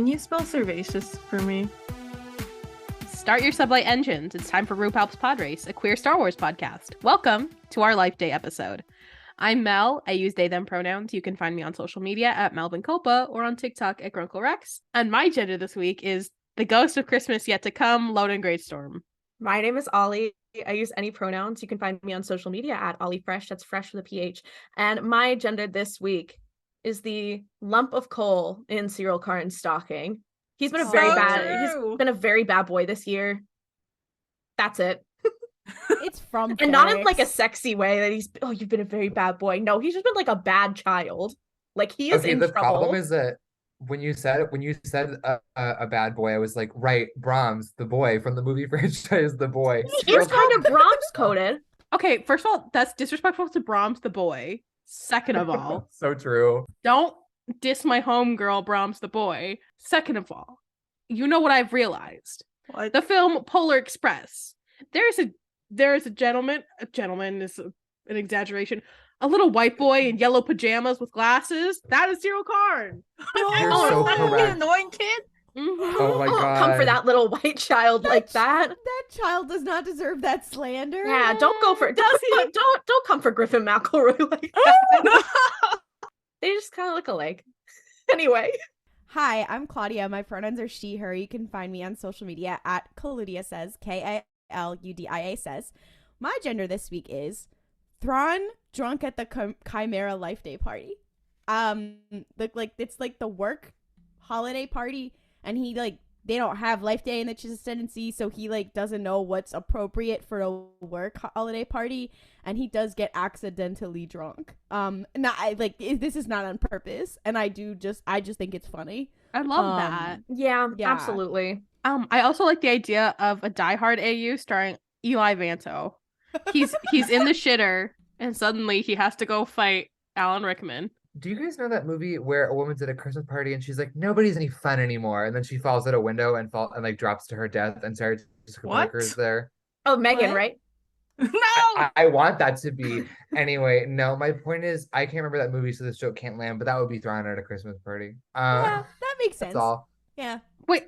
Can you spell cervaceous for me? Start your sublight engines. It's time for RuPalp's Pod Race, a queer Star Wars podcast. Welcome to our Life Day episode. I'm Mel. I use they, them pronouns. You can find me on social media at Melvin Copa or on TikTok at Grunkle Rex. And my gender this week is the ghost of Christmas yet to come, Loden Greatstorm. My name is Ollie. I use any pronouns. You can find me on social media at Ollie Fresh. That's fresh with a PH. And my gender this week is the lump of coal in Cyril Karn's stocking. He's been He's been a very bad boy this year. That's it. It's from and not in like a sexy way that you've been a very bad boy. No, he's just been like a bad child. Like he is in trouble. The problem is that when you said a bad boy, I was like, right, Brahms, the boy from the movie franchise, the boy. He's kind of Brahms coded. Okay, first of all, that's disrespectful to Brahms, the boy. Second of all, so true. Don't diss my homegirl, Brahms, the boy. Second of all, you know what I've realized? What? The film Polar Express. There is a gentleman. A gentleman is an exaggeration. A little white boy in yellow pajamas with glasses. That is Cyril Karn. You're so correct. Annoying kid. Mm-hmm. Oh my god! Come for that little white child like that. That child does not deserve that slander. Yeah, don't go for it. Does he? Don't come for Griffin McElroy like that. They just kind of look alike. Anyway. Hi, I'm Claudia. My pronouns are she, her. You can find me on social media at Coolidge says, K-A-L-U-D-I-A says. My gender this week is Thrawn drunk at the Chimera Life Day party. It's like the work holiday party, and they don't have Life Day in the Ascendancy, so he doesn't know what's appropriate for a work holiday party, and he does get accidentally drunk. This is not on purpose, and I just think it's funny. I love that. Yeah, absolutely. I also like the idea of a Die Hard AU starring Eli Vanto. He's in the shitter, and suddenly he has to go fight Alan Rickman. Do you guys know that movie where a woman's at a Christmas party and she's like, nobody's any fun anymore, and then she falls out a window and drops to her death, and Sarah Jessica Parker is there? Oh, Megan, right? No! I want that to be. Anyway, no, my point is, I can't remember that movie, so this joke can't land, but that would be thrown at a Christmas party. Yeah, that makes sense. That's all. Yeah. Wait,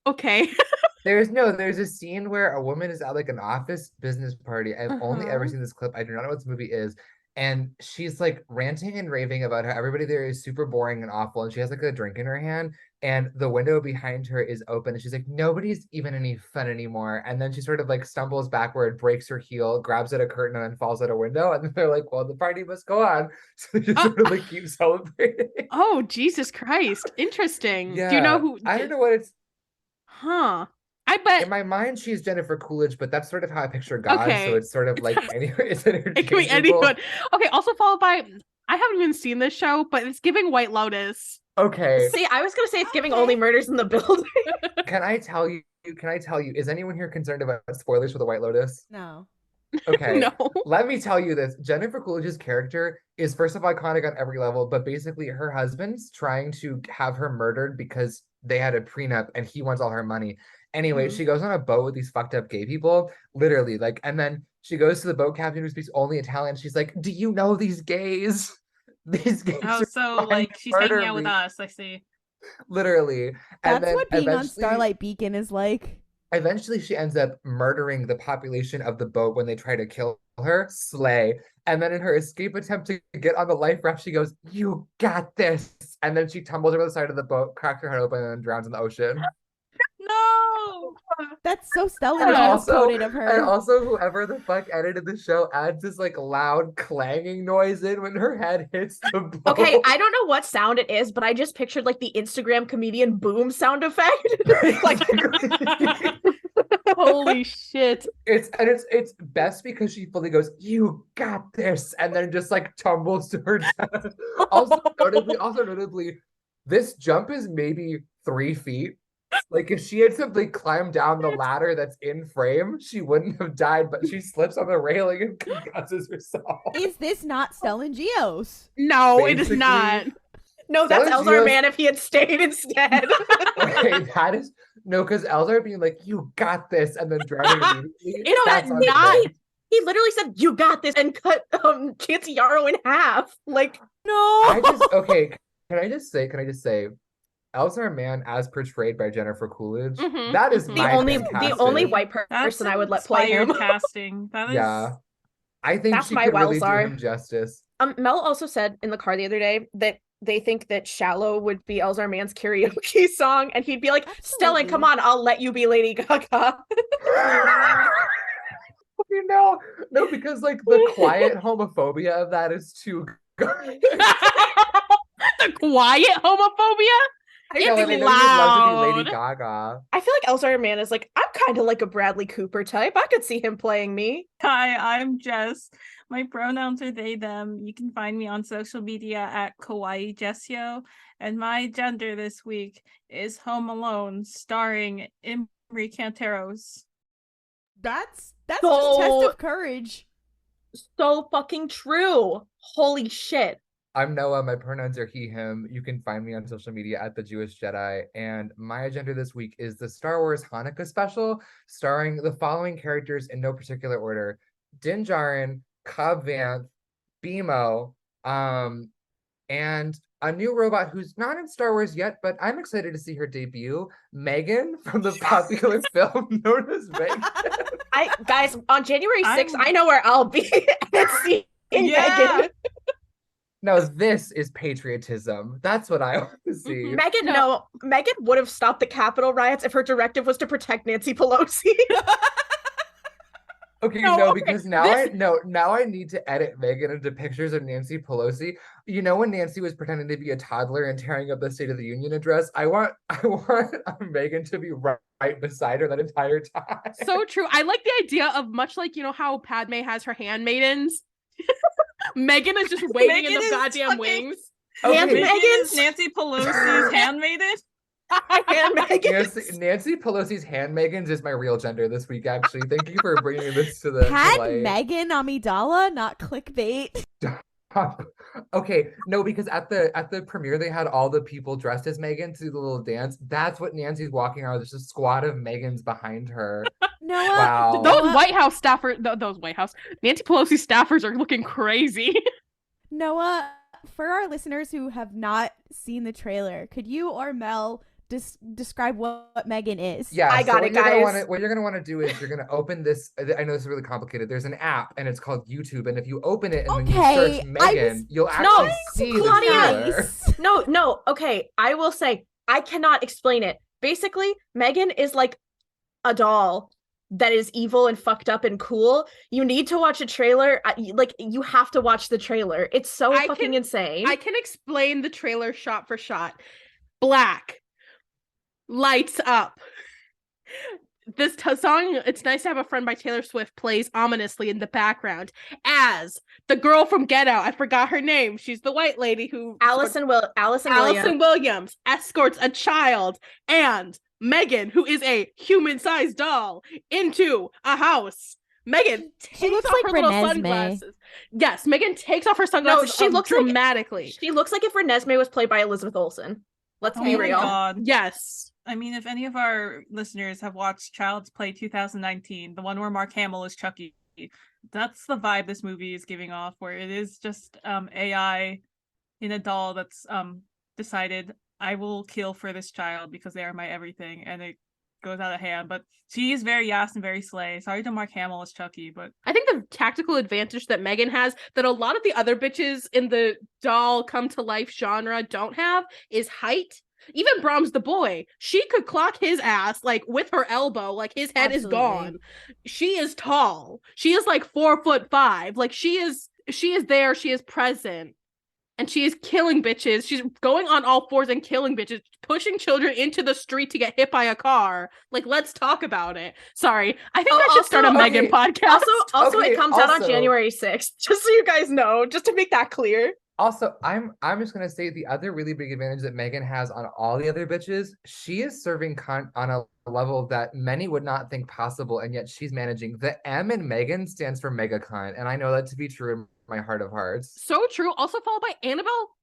okay. There's a scene where a woman is at an office business party. I've only ever seen this clip. I do not know what this movie is. And she's ranting and raving about how everybody there is super boring and awful. And she has a drink in her hand, and the window behind her is open. And she's like, nobody's even any fun anymore. And then she sort of stumbles backward, breaks her heel, grabs at a curtain, and then falls out a window. And then they're like, well, the party must go on. So they just sort of keep celebrating. Oh, Jesus Christ. Interesting. Yeah. Do you know who? I don't know what it's. Huh. I bet in my mind she's Jennifer Coolidge, but that's sort of how I picture God. Okay. So it's sort of anyway, it's interchangeable. It can be anyone. Okay, also followed by, I haven't even seen this show, but it's giving White Lotus. Okay. See, I was gonna say it's giving Only Murders in the Building. Can I tell you, is anyone here concerned about spoilers for the White Lotus? No. Okay. No. Let me tell you this. Jennifer Coolidge's character is first of all iconic on every level, but basically her husband's trying to have her murdered because they had a prenup and he wants all her money. Anyway, she goes on a boat with these fucked up gay people, literally, and then she goes to the boat captain who speaks only Italian. She's like, do you know these gays? These gays Oh, so, she's hanging out with us, I see. Literally. That's what being on Starlight Beacon is like. Eventually, she ends up murdering the population of the boat when they try to kill her. Slay. And then in her escape attempt to get on the life raft, she goes, you got this. And then she tumbles over the side of the boat, cracks her head open, and then drowns in the ocean. No! That's so stellar coded of her. And also, whoever the fuck edited the show adds this loud clanging noise in when her head hits the boat. Okay, I don't know what sound it is, but I just pictured the Instagram comedian boom sound effect. Holy shit. It's best because she fully goes, you got this, and then just tumbles to her death. Also notably, this jump is maybe 3 feet. If she had simply climbed down the ladder that's in frame, she wouldn't have died, but she slips on the railing and concusses herself. Is this not Stellan Geos? No, basically, it is not. No, that's Elzar Man if he had stayed instead. Okay, that is no, because Elzar being you got this, and then drowning immediately. He literally said, you got this, and cut Chancey Yarrow in half. No. Can I just say Elzar Mann as portrayed by Jennifer Coolidge. Mhm, That is mhm. my the only casting. white That's person I would let play inspired him. casting. That is Yeah. I think That's she my could really do Elzar. him justice. Mel also said in the car the other day that they think that "Shallow" would be Elzar Mann's karaoke song, and he'd be like, "Stellan, come on, I'll let you be Lady Gaga." You know, no, because like the quiet homophobia of that is too good. The quiet homophobia? I know, It's and I know you'd love to be loud. Lady Gaga. I feel like Elzar Mann is like, I'm kind of like a Bradley Cooper type. I could see him playing me. Hi, I'm Jess. My pronouns are they, them. You can find me on social media at Kawaii Jessio. And my gender this week is Home Alone, starring M3gan. That's just So- test of courage. So fucking true. Holy shit. I'm Noah. My pronouns are he, him. You can find me on social media at The Jewish Jedi. And my agenda this week is the Star Wars Hanukkah special, starring the following characters in no particular order: Din Djarin, Cobb Vanth, BMO, and a new robot who's not in Star Wars yet, but I'm excited to see her debut, Megan, from the popular film known as Megan. Guys, on January 6th, I know where I'll be. Seeing Megan. No, this is patriotism. That's what I want to see. Megan would have stopped the Capitol riots if her directive was to protect Nancy Pelosi. Because now I need to edit Megan into pictures of Nancy Pelosi. You know, when Nancy was pretending to be a toddler and tearing up the State of the Union address, I want Megan to be right beside her that entire time. So true. I like the idea of, much like, you know how Padme has her handmaidens? Megan is just waiting in the goddamn wings. Okay. Megan is Nancy Pelosi's handmaiden. Nancy Pelosi's handmaidens is my real gender this week, actually. Thank you for bringing this to the light. Megan Amidala, not clickbait. Okay, no, because at the premiere they had all the people dressed as Megan to do the little dance. That's what Nancy's walking around. There's a squad of Megans behind her. Noah, wow. Those White House staffers, Nancy Pelosi staffers are looking crazy. Noah, for our listeners who have not seen the trailer, could you or Mel describe what Megan is? Yeah, I got it, guys. What you're gonna want to do is you're gonna open this. I know this is really complicated. There's an app and it's called YouTube, and if you open it and then you search Megan, you'll actually see the trailer. No. Okay, I will say I cannot explain it. Basically, Megan is like a doll that is evil and fucked up and cool. You need to watch a trailer. You have to watch the trailer. It's so fucking insane. I can explain the trailer shot for shot. Black. Lights up. This song, It's Nice to Have a Friend by Taylor Swift, plays ominously in the background as the girl from Get Out. I forgot her name. She's the white lady who Allison Williams escorts a child and Megan, who is a human-sized doll, into a house. Megan takes off her little sunglasses. Yes, Megan takes off her sunglasses. No, she looks dramatically. She looks like if Renesmee was played by Elizabeth Olsen. Let's be real. God. Yes. I mean, if any of our listeners have watched Child's Play 2019, the one where Mark Hamill is Chucky, that's the vibe this movie is giving off, where it is just AI in a doll that's decided, I will kill for this child because they are my everything, and it goes out of hand. But she is very Yas and very slay. Sorry to Mark Hamill as Chucky, but I think the tactical advantage that Megan has that a lot of the other bitches in the doll come to life genre don't have is height. Even Brahms the boy, she could clock his ass like with her elbow, like his head is gone. She is tall. She is like 4'5". Like she is there, she is present. And she is killing bitches. She's going on all fours and killing bitches, pushing children into the street to get hit by a car. Like, let's talk about it. Sorry. I think I should start a Megan podcast. It comes out on January 6th. Just so you guys know, just to make that clear. Also, I'm just gonna say the other really big advantage that Megan has on all the other bitches, she is serving on a level that many would not think possible, and yet she's managing. The M in Megan stands for mega cunt, and I know that to be true in my heart of hearts. So true. Also followed by Annabelle.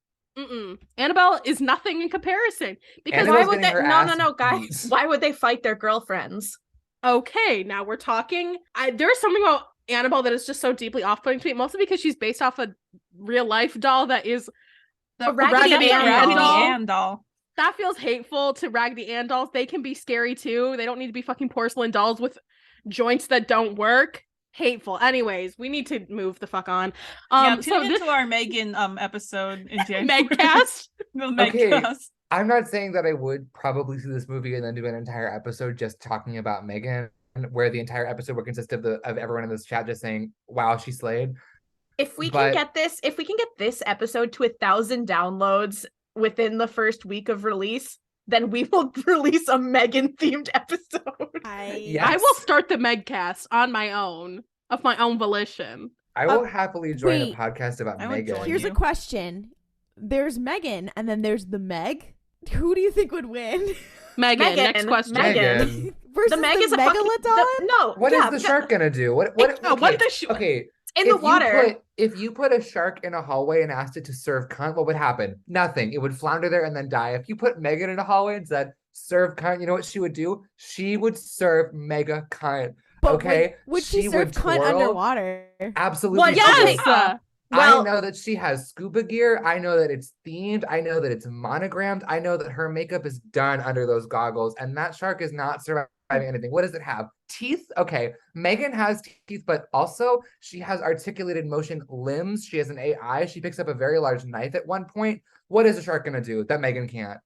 Annabelle is nothing in comparison. Because Annabelle's why would they? No, guys. beat. Why would they fight their girlfriends? Okay, now we're talking. There's something about Annabelle that is just so deeply off-putting to me, mostly because she's based off a real life doll that is the Raggedy Ann doll. that feels hateful to Raggedy Ann dolls. They can be scary too. They don't need to be fucking porcelain dolls with joints that don't work. Hateful. Anyways, we need to move the fuck on. Tune into our Megan episode in January. Megcast. The Okay. Megcast. I'm not saying that I would probably see this movie and then do an entire episode just talking about Megan, where the entire episode would consist of everyone in this chat just saying, "Wow, she slayed." If we can get this episode to 1,000 downloads within the first week of release, then we will release a Megan themed episode. I will start the Megcast on my own, of my own volition. I will happily join wait. a podcast about Megan. Here's a question. There's Megan, and then there's the Meg. Who do you think would win? Megan. Next question. Megan. Versus The Meg is a Megalodon? no. What is the shark gonna do? Okay, in the water? If you put a shark in a hallway and asked it to serve cunt, what would happen? Nothing. It would flounder there and then die. If you put Megan in a hallway and said, serve cunt, you know what she would do? She would serve mega cunt. But Okay? would she serve would cunt twirl. underwater? Absolutely. Well, yes! Okay. Well- I know that she has scuba gear. I know that it's themed. I know that it's monogrammed. I know that her makeup is done under those goggles. And that shark is not surviving anything. What does it have? Teeth? Okay. Megan has teeth, but also she has articulated motion limbs. She has an AI. She picks up a very large knife at one point. What is a shark going to do that Megan can't?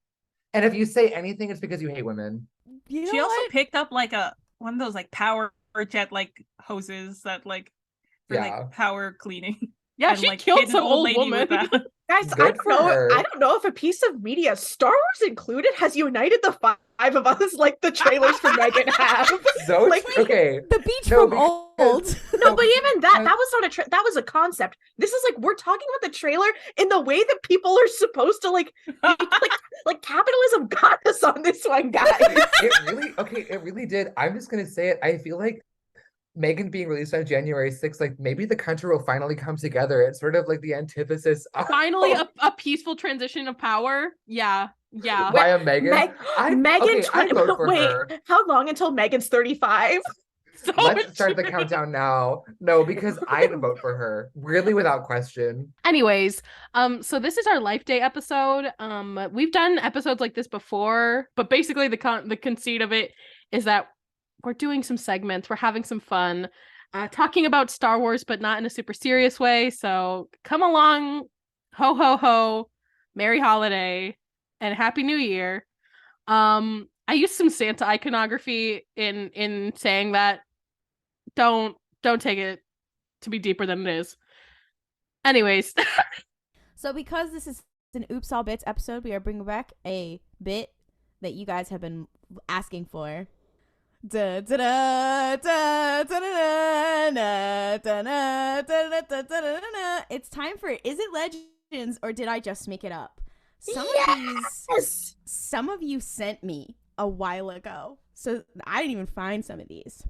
And if you say anything, it's because you hate women. You know She also what? picked up like one of those like power jet like hoses that like for like power cleaning. Yeah, and, she like, killed hit an some old lady with woman. that. Guys, Good for her. I don't know if a piece of media, Star Wars included, has united the five of us like the trailers for Megan have. So Like, okay. The beach No, from because- Old. No, but even that was not that was a concept. This is like we're talking about the trailer in the way that people are supposed to like capitalism got us on this one, guys. It really did. I'm just gonna say it. I feel like Megan being released on January 6th, like maybe the country will finally come together. It's sort of like the antithesis of Finally, a peaceful transition of power. Yeah. via Megan. I vote for her. How long until Megan's 35? Let's start the countdown now. No, because I'd vote for her. Really without question. Anyways, so this is our Life Day episode. We've done episodes like this before, but basically the conceit of it is that we're doing some segments, we're having some fun, talking about Star Wars, but not in a super serious way. So come along, ho ho ho, Merry Holiday, and Happy New Year. I used some Santa iconography in saying that. Don't take it to be deeper than it is. Anyways. So because this is an Oops All Bits episode, we are bringing back a bit that you guys have been asking for. It's time for Is It Legends or Did I Just Make It Up? Some of you sent me a while ago, so I didn't even find some of these.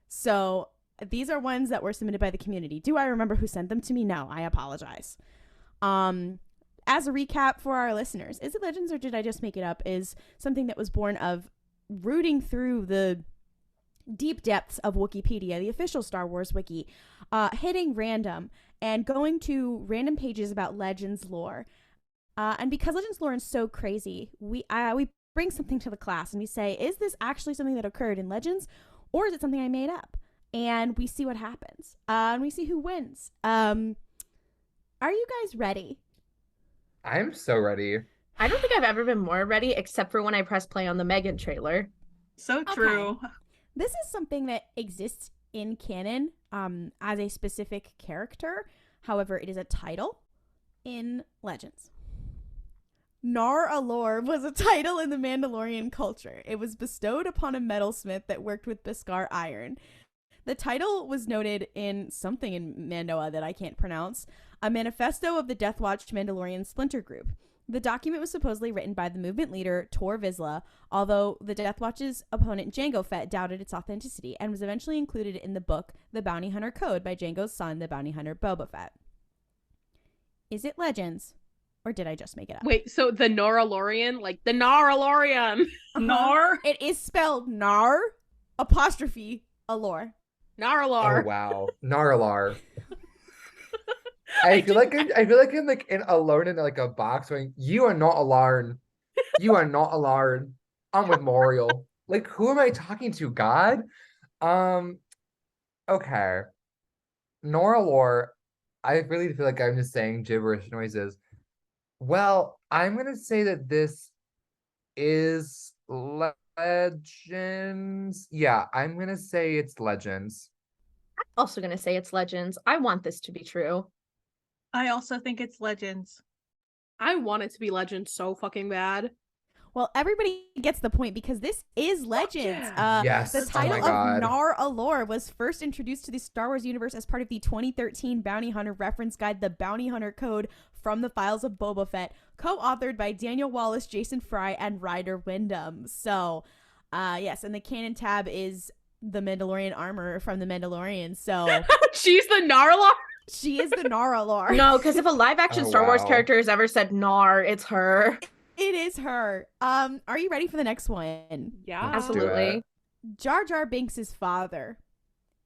So these are ones that were submitted by the community. Do I remember who sent them to me? No, I apologize. As a recap for our listeners, Is It Legends or Did I Just Make It Up is something that was born of rooting through the deep depths of Wikipedia, the official Star Wars wiki, hitting random and going to random pages about Legends lore. And because Legends lore is so crazy, we bring something to the class and we say, is this actually something that occurred in Legends or is it something I made up? And we see what happens. And we see who wins. Are you guys ready? I'm so ready. I don't think I've ever been more ready, except for when I press play on the Megan trailer. So true. Okay. This is something that exists in canon as a specific character. However, it is a title in Legends. Naur'alor was a title in the Mandalorian culture. It was bestowed upon a metalsmith that worked with Beskar iron. The title was noted in something in Mandoa that I can't pronounce, a manifesto of the Death Watch Mandalorian splinter group. The document was supposedly written by the movement leader Tor Vizsla, although the Death Watch's opponent Jango Fett doubted its authenticity and was eventually included in the book The Bounty Hunter Code by Jango's son, the bounty hunter Boba Fett. Is it Legends? Or did I just make it up? Wait, so the Naur'alorian, like the Naur'alorian. Nor? It is spelled Nar apostrophe Alor. Naur'alor. Oh wow. Naur'alor. I feel like I'm like in alone in like a box going, you are not alone. You are not allowed. I'm with Moriel. Like, who am I talking to? God? Okay. Naur'alor, I really feel like I'm just saying gibberish noises. Well, I'm gonna say that this is Legends. Yeah, I'm gonna say it's Legends. Also gonna say it's Legends. I want this to be true. I also think it's Legends. I want it to be Legend so fucking bad. Well, everybody gets the point because this is Legends. Yes. The Oh title my God. of Naur'alor was first introduced to the Star Wars universe as part of the 2013 Bounty Hunter reference guide, The Bounty Hunter Code from the Files of Boba Fett, co-authored by Daniel Wallace, Jason Fry, and Ryder Wyndham. So, yes, and the canon tab is the Mandalorian armor from The Mandalorian. So She's the Naur'alor. she is the Naur'alor. No, because if a live action Oh, Star Wars wow. character has ever said Nar, it's her. It is her. Are you ready for the next one? Yeah. Let's do it. Absolutely. Jar Jar Binks' father.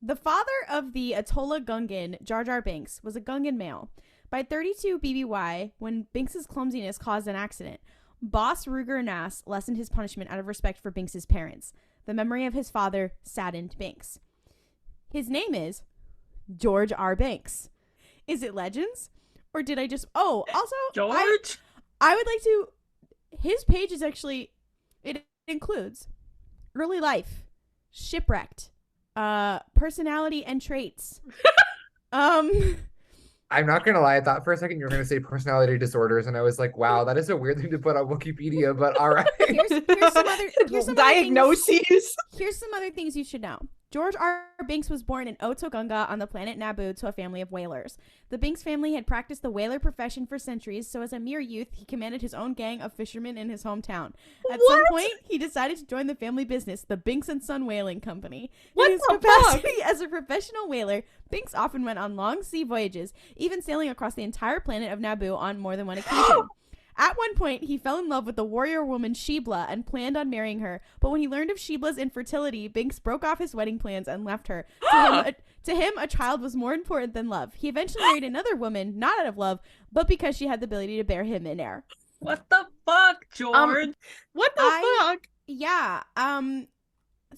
The father of the Atola Gungan, Jar Jar Binks, was a Gungan male. By 32 BBY, when Binks' clumsiness caused an accident, Boss Ruger Nass lessened his punishment out of respect for Binks' parents. The memory of his father saddened Binks. His name is George R. Binks. Is it Legends? Or did I just... Oh, also... George? I would like to... His page is actually... It includes early life, shipwrecked, personality and traits. I'm not gonna lie, I thought for a second you were gonna say personality disorders, and I was like, wow, that is a weird thing to put on Wikipedia, but all right. Here's some other Diagnoses. Here's some other things you should know. George R. Binks was born in Otogunga on the planet Naboo to a family of whalers. The Binks family had practiced the whaler profession for centuries, so as a mere youth, he commanded his own gang of fishermen in his hometown. At some point, he decided to join the family business, the Binks and Son Whaling Company. In his capacity as a professional whaler, Binks often went on long sea voyages, even sailing across the entire planet of Naboo on more than one occasion. At one point, he fell in love with the warrior woman Sheebla and planned on marrying her. But when he learned of Sheebla's infertility, Binks broke off his wedding plans and left her. To him, a child was more important than love. He eventually married another woman, not out of love, but because she had the ability to bear him in air. What the fuck, George? What the fuck? Yeah.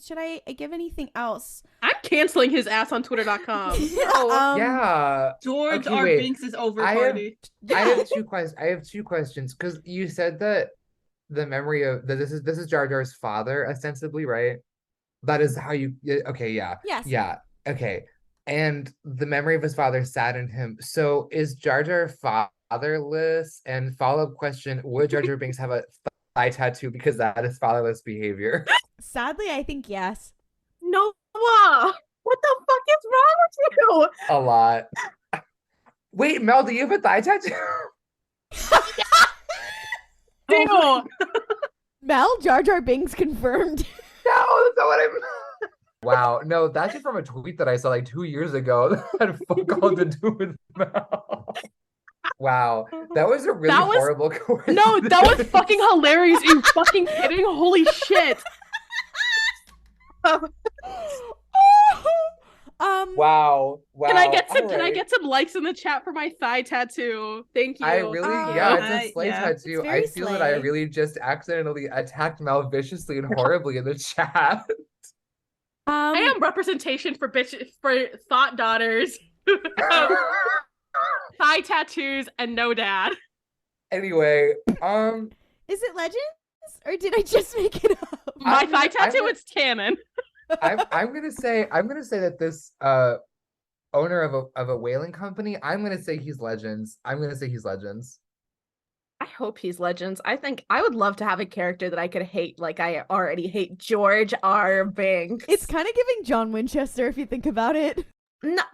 Should I give anything else? I'm canceling his ass on Twitter.com. Yeah. George Okay, R. wait. Binks is over I have- party. I have two questions because you said that the memory of that this is Jar Jar's father, ostensibly, right? That is how you okay, yeah. Yes. Yeah. Okay. And the memory of his father saddened him. So is Jar Jar fatherless? And follow-up question, would Jar Jar Binks have a thigh tattoo because that is fatherless behavior? Sadly, I think yes. Noah, what the fuck is wrong with you? A lot. Wait, Mel, do you have a thigh tattoo? Ew. Mel, Jar Jar Binks confirmed. No, that's not what I meant. Wow, no, that's just from a tweet that I saw like 2 years ago that had fuck all to do with Mel. Wow, that was a really That was- horrible coincidence. No, that was fucking hilarious. Are you fucking kidding? Holy shit. Wow. Can I get some? all Can I right. get some likes in the chat for my thigh tattoo? Thank you. I really, yeah, it's a slay yeah. tattoo. It's very I feel that I slay. really just accidentally attacked Mel viciously and horribly in the chat. I am representation for thought daughters, thigh tattoos, and no dad. Anyway, Is it Legends? Or did I just make it up? My I'm thigh gonna- I'm tattoo, gonna- it's canon. I'm gonna say that this owner of a whaling company, I'm gonna say he's Legends. I'm gonna say he's Legends. I hope he's Legends. I think I would love to have a character that I could hate like I already hate George R. Binks. It's kind of giving John Winchester if you think about it.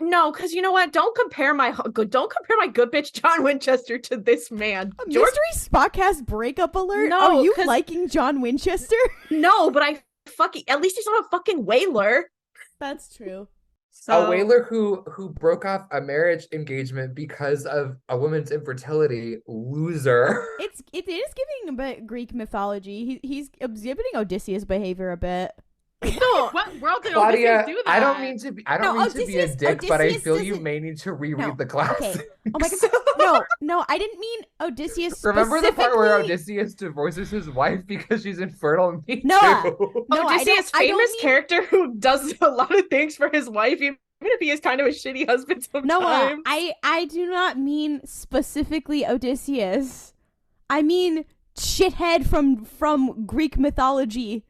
No, because you know what? Don't compare my good bitch John Winchester to this man. A George, Mystery Spotcast breakup alert? No, Are you 'cause- liking John Winchester? no, but I fucking at least he's not a fucking whaler. That's true. So, A whaler who broke off a marriage engagement because of a woman's infertility. Loser. It is giving a bit Greek mythology. He's exhibiting Odysseus behavior a bit. No, What world did Claudia, Odysseus do that? I don't mean to be I don't No, mean to be a Odysseus- dick, but I Odysseus feel you doesn't- may need to reread No, the class. okay. Oh my god. No, I didn't mean Odysseus Remember the part where specifically- Odysseus divorces his wife because she's infertile? Me Noah. too. No, I Odysseus, don't famous mean- character who does a lot of things for his wife, even if he is kind of a shitty husband sometimes. Noah, I do not mean specifically Odysseus. I mean shithead from Greek mythology.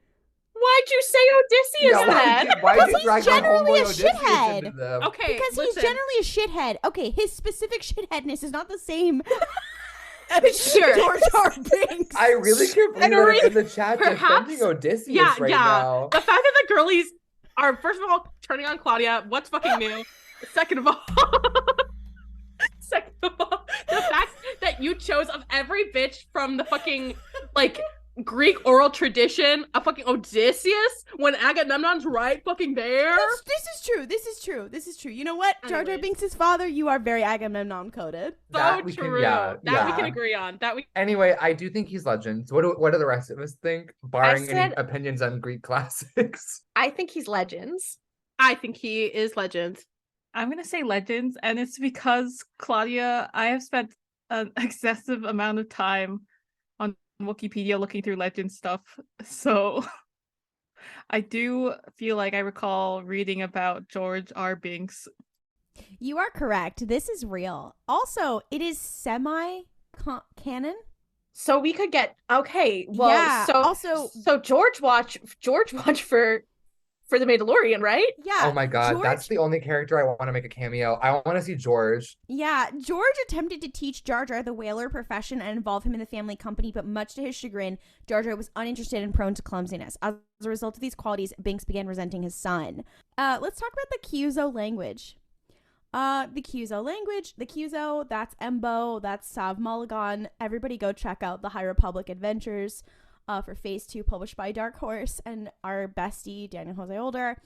Why'd you say Odysseus Yeah, then? why Because did you he's drag my generally homeboy a Odysseus shithead. into them? Okay, Because listen. he's generally a shithead. Okay, his specific shitheadness is not the same Sure. George R. Binks. I really can't believe And that I'm Ari- in the chat perhaps- defending Odysseus Yeah, right yeah. now. The fact that the girlies are, first of all, turning on Claudia, what's fucking new? Second of all, the fact that you chose of every bitch from the fucking, like, Greek oral tradition, a fucking Odysseus, when Agamemnon's right fucking there. This is true. You know what? Jar Jar Anyways. Binks' father, you are very Agamemnon coded. So That we true. can- yeah, that we can yeah. agree on. That we Anyway, I do think he's legends. What do the rest of us think? Barring any said- opinions on Greek classics. I think he's legends. I think he is legend. I'm gonna say legends, and it's because Claudia, I have spent an excessive amount of time on Wikipedia looking through legend stuff, so I do feel like I recall reading about George R. Binks. You are correct. This is real. Also, it is semi-canon. So we could get okay. Well, Yeah, so also- George watch for the Mandalorian, right? Yeah. Oh my god, George, that's the only character I want to make a cameo. I want to see George. Yeah, George attempted to teach Jar Jar the whaler profession and involve him in the family company, but much to his chagrin, Jar Jar was uninterested and prone to clumsiness. As a result of these qualities, Binks began resenting his son. Let's talk about the Kyuzo language. The Kyuzo, that's Embo, that's Sav Mulligan. Everybody go check out the High Republic Adventures for Phase 2, published by Dark Horse and our bestie, Daniel Jose Older.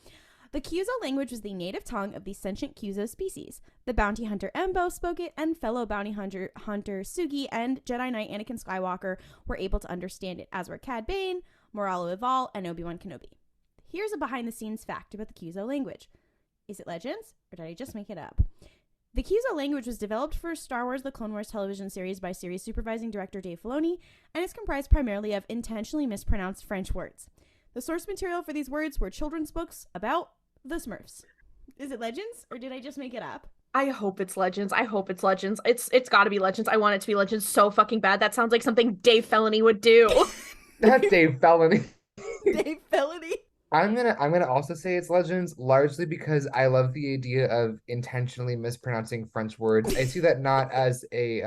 The Kyuzo language was the native tongue of the sentient Kyuzo species. The bounty hunter Embo spoke it, and fellow bounty hunter Sugi and Jedi Knight Anakin Skywalker were able to understand it, as were Cad Bane, Moralo Eval, and Obi-Wan Kenobi. Here's a behind-the-scenes fact about the Kyuzo language. Is it legends, or did I just make it up? The Kyuzo language was developed for Star Wars The Clone Wars television series by series supervising director Dave Filoni, and is comprised primarily of intentionally mispronounced French words. The source material for these words were children's books about the Smurfs. Is it legends, or did I just make it up? I hope it's legends. It's got to be legends. I want it to be legends so fucking bad. That sounds like something Dave Filoni would do. That's Dave Felony. Dave Filoni? I'm gonna also say it's legends, largely because I love the idea of intentionally mispronouncing French words. I see that not as a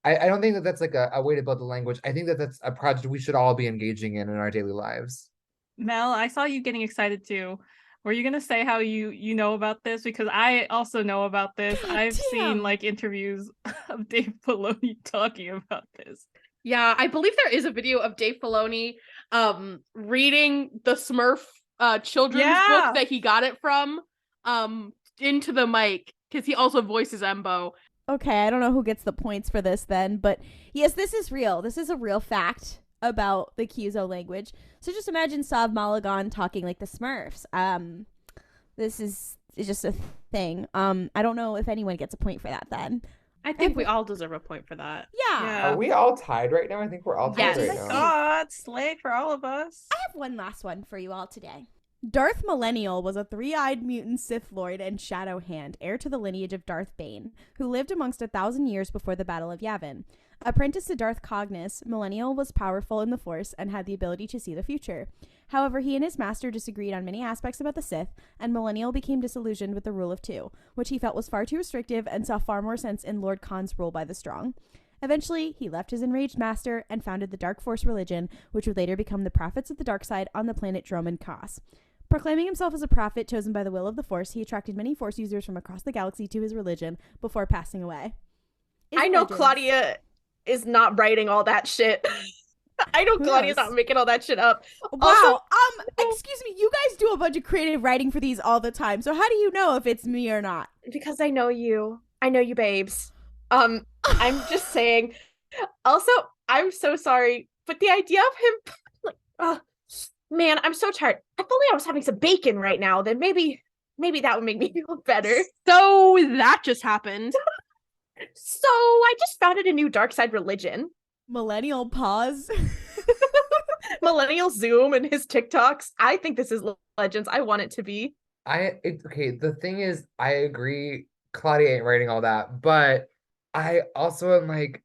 I don't think that that's like a way to build the language. I think that that's a project we should all be engaging in our daily lives. Mel, I saw you getting excited too. Were you gonna say how you know about this? Because I also know about this. God I've damn. seen like interviews of Dave Filoni talking about this. Yeah, I believe there is a video of Dave Filoni reading the Smurf children's Yeah. book that he got it from into the mic, because he also voices Embo. Okay, I don't know who gets the points for this then, but yes, this is real. This is a real fact about the Kyuzo language. So just imagine Sav Mulligan talking like the Smurfs. This is just a thing. I don't know if anyone gets a point for that then. I think we all deserve a point for that. Yeah. Are we all tied right now? I think we're all tied Yes. right Oh now. my God, slay for all of us. I have one last one for you all today. Darth Millennial was a three-eyed mutant Sith Lord and Shadow Hand, heir to the lineage of Darth Bane, who lived amongst 1,000 years before the Battle of Yavin. Apprenticed to Darth Cognis, Millennial was powerful in the Force and had the ability to see the future. However, he and his master disagreed on many aspects about the Sith, and Millennial became disillusioned with the rule of two, which he felt was far too restrictive and saw far more sense in Lord Khan's rule by the strong. Eventually, he left his enraged master and founded the Dark Force religion, which would later become the Prophets of the Dark Side on the planet Droman Kos. Proclaiming himself as a prophet chosen by the will of the Force, he attracted many Force users from across the galaxy to his religion before passing away. Is I know legends. Claudia is not writing all that shit. I know Who Claudia's knows? not making all that shit up. Wow. Excuse me. You guys do a bunch of creative writing for these all the time. So how do you know if it's me or not? Because I know you, babes. I'm just saying. Also, I'm so sorry, but the idea of him like Man, I'm so tired. If only I was having some bacon right now, then maybe that would make me feel better. So that just happened. So I just founded a new dark side religion. Millennial pause. Millennial Zoom and his TikToks. I think this is Legends. I want it to be. Okay, the thing is, I agree, Claudia ain't writing all that, but I also am like,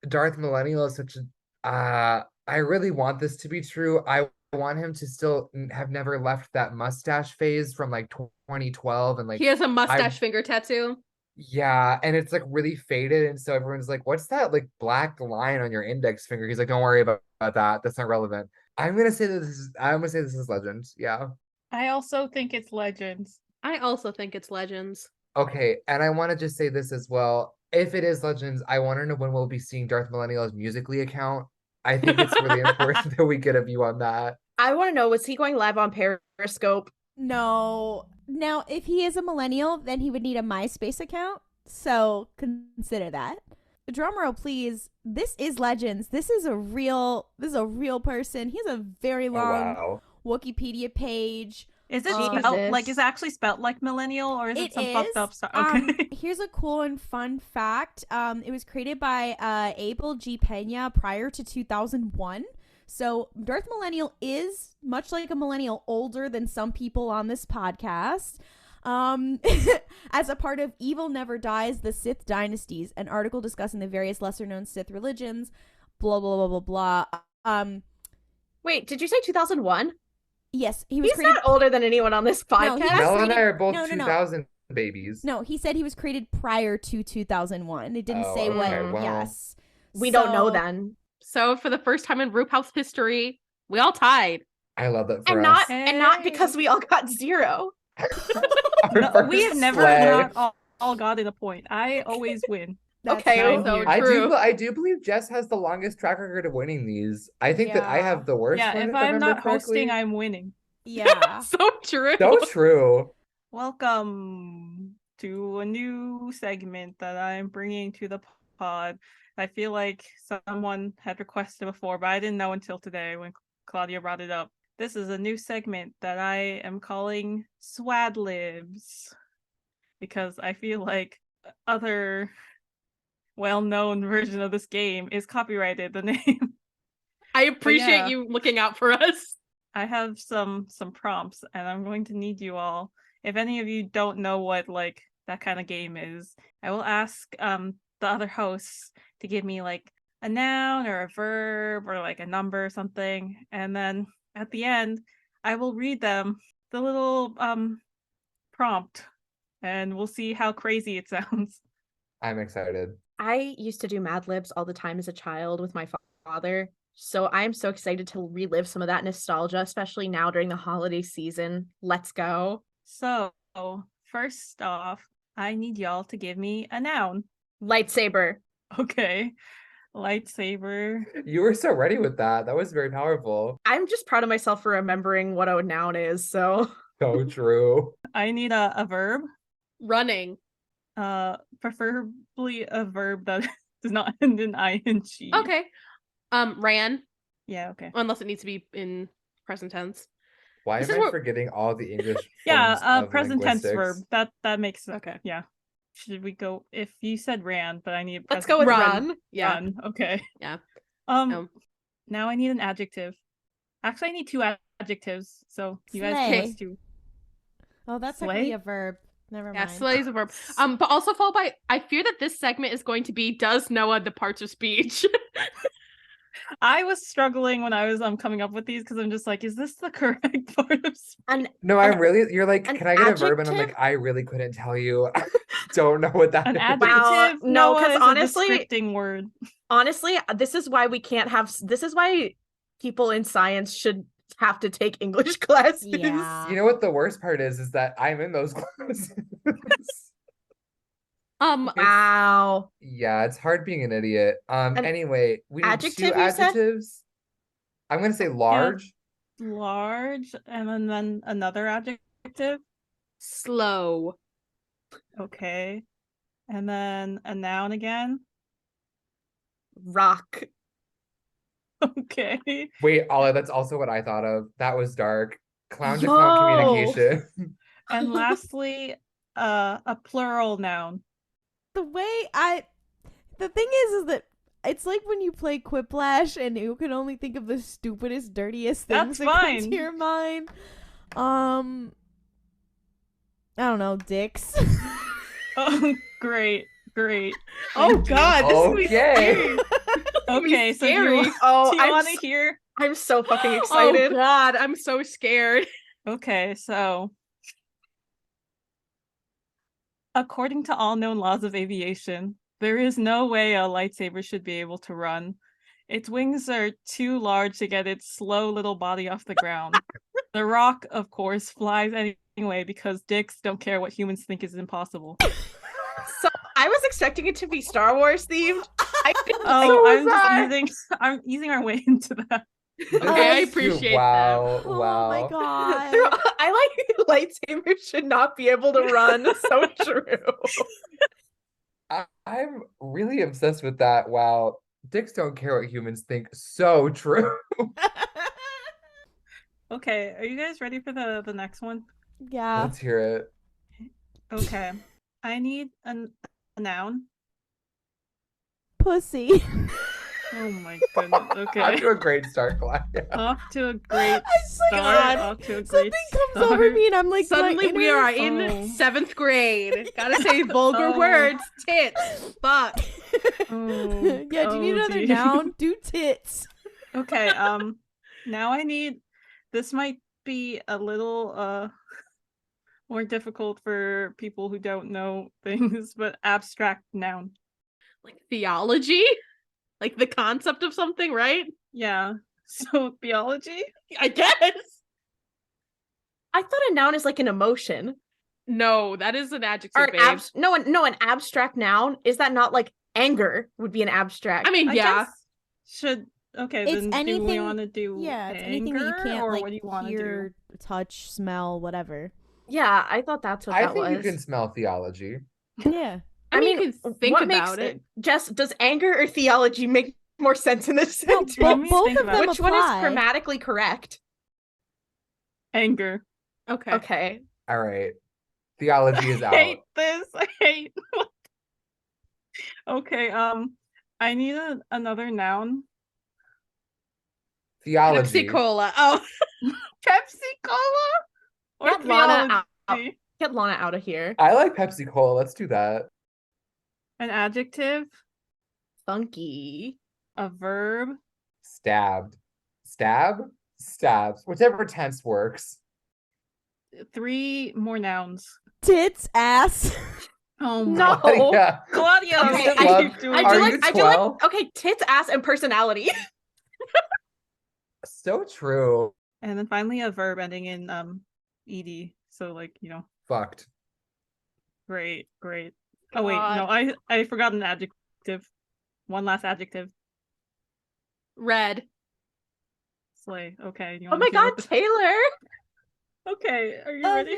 Darth Millennial is such a, I really want this to be true. I want him to still have never left that mustache phase from like 2012 and like, He has a mustache finger tattoo. yeah, and it's like really faded, and so everyone's like, what's that like black line on your index finger? He's like, don't worry about that. That's not relevant. I'm gonna say this is Legends. Yeah. I also think it's Legends. I also think it's Legends. Okay, and I want to just say this as well. If it is Legends, I want to know when we'll be seeing Darth Millennial's Musically account. I think it's really important that we get a view on that. I want to know, was he going live on Periscope? No. Now, if he is a millennial, then he would need a MySpace account. So consider that. Drum roll, please. This is Legends. This is a real person. He has a very Oh, long wow. Wikipedia page. Is it Jesus. spelled like, is it actually spelled like millennial, or is it some fucked up stuff? Okay. Here's a cool and fun fact. It was created by Abel G. Pena prior to 2001. So Darth Millennial is, much like a millennial, older than some people on this podcast. As a part of Evil Never Dies, The Sith Dynasties, an article discussing the various lesser-known Sith religions, blah, blah, blah, blah, blah. Wait, did you say 2001? Yes, he was He's created... not older than anyone on this podcast. he was Mel and I created- are both no. 2000 babies. No, he said he was created prior to 2001. It didn't Oh, say what. okay, well. Yes. We don't know So- then. So for the first time in RuPaul's history, we all tied. I love that for And us. not because we all got 0. Our No, we have first never slay. not all gotten a point. I always win. That's Okay, fine. so I true. do believe Jess has the longest track record of winning these. I think that I Yeah. have the worst Yeah, one, if if I I'm remember not correctly. hosting, I'm winning. Yeah. So true. So true. Welcome to a new segment that I'm bringing to the pod. I feel like someone had requested before, but I didn't know until today when Claudia brought it up. This is a new segment that I am calling Swadlibs, because I feel like other well-known version of this game is copyrighted, the name. I appreciate yeah. you looking out for us. I have some prompts, and I'm going to need you all. If any of you don't know what like that kind of game is, I will ask the other hosts to give me like a noun or a verb or like a number or something, and then at the end I will read them the little prompt, and we'll see how crazy it sounds. I'm excited. I used to do Mad Libs all the time as a child with my father. So I'm so excited to relive some of that nostalgia, especially now during the holiday season. Let's go. So first off, I need y'all to give me a noun. Lightsaber. Okay. Lightsaber. You were so ready with that. That was very powerful. I'm just proud of myself for remembering what a noun is. So So true. I need a verb. Running. Preferably a verb that does not end in ing. Okay. Ran. Yeah, okay. Unless it needs to be in present tense. Why This am is I what- forgetting all the English Yeah, forms of present tense verb. linguistics? That makes okay, yeah. Should we go if you said ran, but I need let's present go with Run. run. Yeah. run. Okay. Yeah. Now I need an adjective. Actually, I need 2 adjectives, so you guys Slay. choose 2. Oh, that's Slay? actually a verb. Never Yeah, mind. slay is a verb. But also followed by, I fear that this segment is going to be, does Noah the parts of speech? I was struggling when I was coming up with these because I'm just like, is this the correct part of speech? An No, you're like, an can I get a verb? And I'm like, adjective? I really couldn't tell you. I don't know what that An is. adjective? Wow, no, Noah, 'cause is a honestly- descripting word. honestly, this is why we can't have. This is why people in science should have to take English classes. Yeah. You know what the worst part is that I'm in those classes. Wow. Yeah, it's hard being an idiot. An Anyway, we need 2 adjective, you said? adjectives. I'm gonna say large. Large, and then another adjective. Slow. Okay. And then a noun again. Rock. Okay. Wait, Ollie, that's also what I thought of. That was dark. Clown to Yo. clown communication. And lastly, a plural noun. The thing is that it's like when you play Quiplash and you can only think of the stupidest, dirtiest things That's that come to fine. your mind. I don't know, dicks. Oh, great. Oh Thank you. God, this is Okay. Okay, so scary. Oh, do you I'm want to s- hear? I'm so fucking Oh excited. God, I'm so scared. Okay, so according to all known laws of aviation, there is no way a lightsaber should be able to run. Its wings are too large to get its slow little body off the ground. The rock, of course, flies anyway because dicks don't care what humans think is impossible. So I was expecting it to be Star Wars themed. I didn't Oh, like I'm easing our way into that. Okay, I This is too- appreciate wow, Oh wow. my god. I like lightsabers should not be able to run. So true. I'm really obsessed with that. Wow. Dicks don't care what humans think. So true. Okay, are you guys ready for the next one? Yeah. Let's hear it. Okay. I need a noun. Pussy. Oh my goodness. Okay. Off to a great start, Claudia. Off to a great It's like, start. God, Off to a Something great comes start. over me and I'm like, Suddenly my we inner- are in Oh. 7th grade. Gotta say vulgar Oh. words. Tits. Fuck. Oh, Yeah, do you need oh, another dear. noun? Do tits. Okay, now I need, this might be a little more difficult for people who don't know things, but abstract noun. Like theology? Like the concept of something, right? Yeah. So theology? I guess. I thought a noun is like an emotion. No, that is an adjective, Or babe. an abstract noun. Is that not like anger would be an abstract? I mean, I yeah. guess should okay, It's then do we anything- want to do Yeah, it's anything that you anger, can't or like what do you want to do? hear, touch, smell, whatever. Yeah, I thought that's what I that think was. you can smell theology. Yeah. I mean, you can think what about makes it. Jess, does anger or theology make more sense in this No, sentence? Let me both think of about them it. Which one is apply. grammatically correct? Anger. Okay. Okay. All right. Theology is I out. hate this. I hate. Okay, I need another noun. Theology. Pepsi Cola. Oh, Pepsi Cola or Get Lana theology? Get Lana out of here. I like Pepsi Cola. Let's do that. An adjective, Funky. a verb, Stabbed. Stab? Stabs. Whichever tense works. 3 more nouns. Tits, ass. Oh No. my Yeah. Claudia, Okay, what I are do- you doing? I Are do you like I do 12? like okay, tits, ass, and personality. So true. And then finally a verb ending in ed. So like, Fucked. great. Oh wait, no, I forgot an adjective. One last adjective. red. Slay. Okay. You Oh wanna my hear god, what the- Taylor. Okay, are you ready?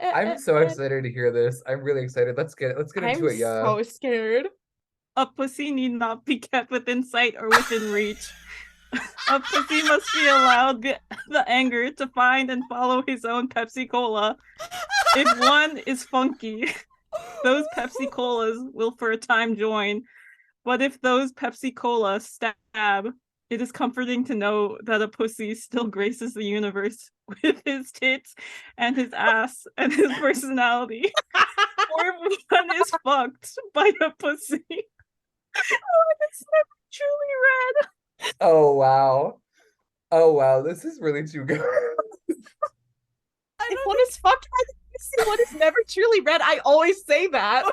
I'm so excited to hear this. I'm really excited. Let's get I'm into it, yeah. so scared. A pussy need not be kept within sight or within reach. A pussy must be allowed the anger to find and follow his own Pepsi Cola. If one is funky, those Pepsi Colas will for a time join. But if those Pepsi Cola stab, it is comforting to know that a pussy still graces the universe with his tits and his ass and his personality. Or if one is fucked by a pussy. Oh, it's never truly red. Oh wow. Oh wow, this is really too good. If one is fucked by the pussy, one is never truly red. I always say that.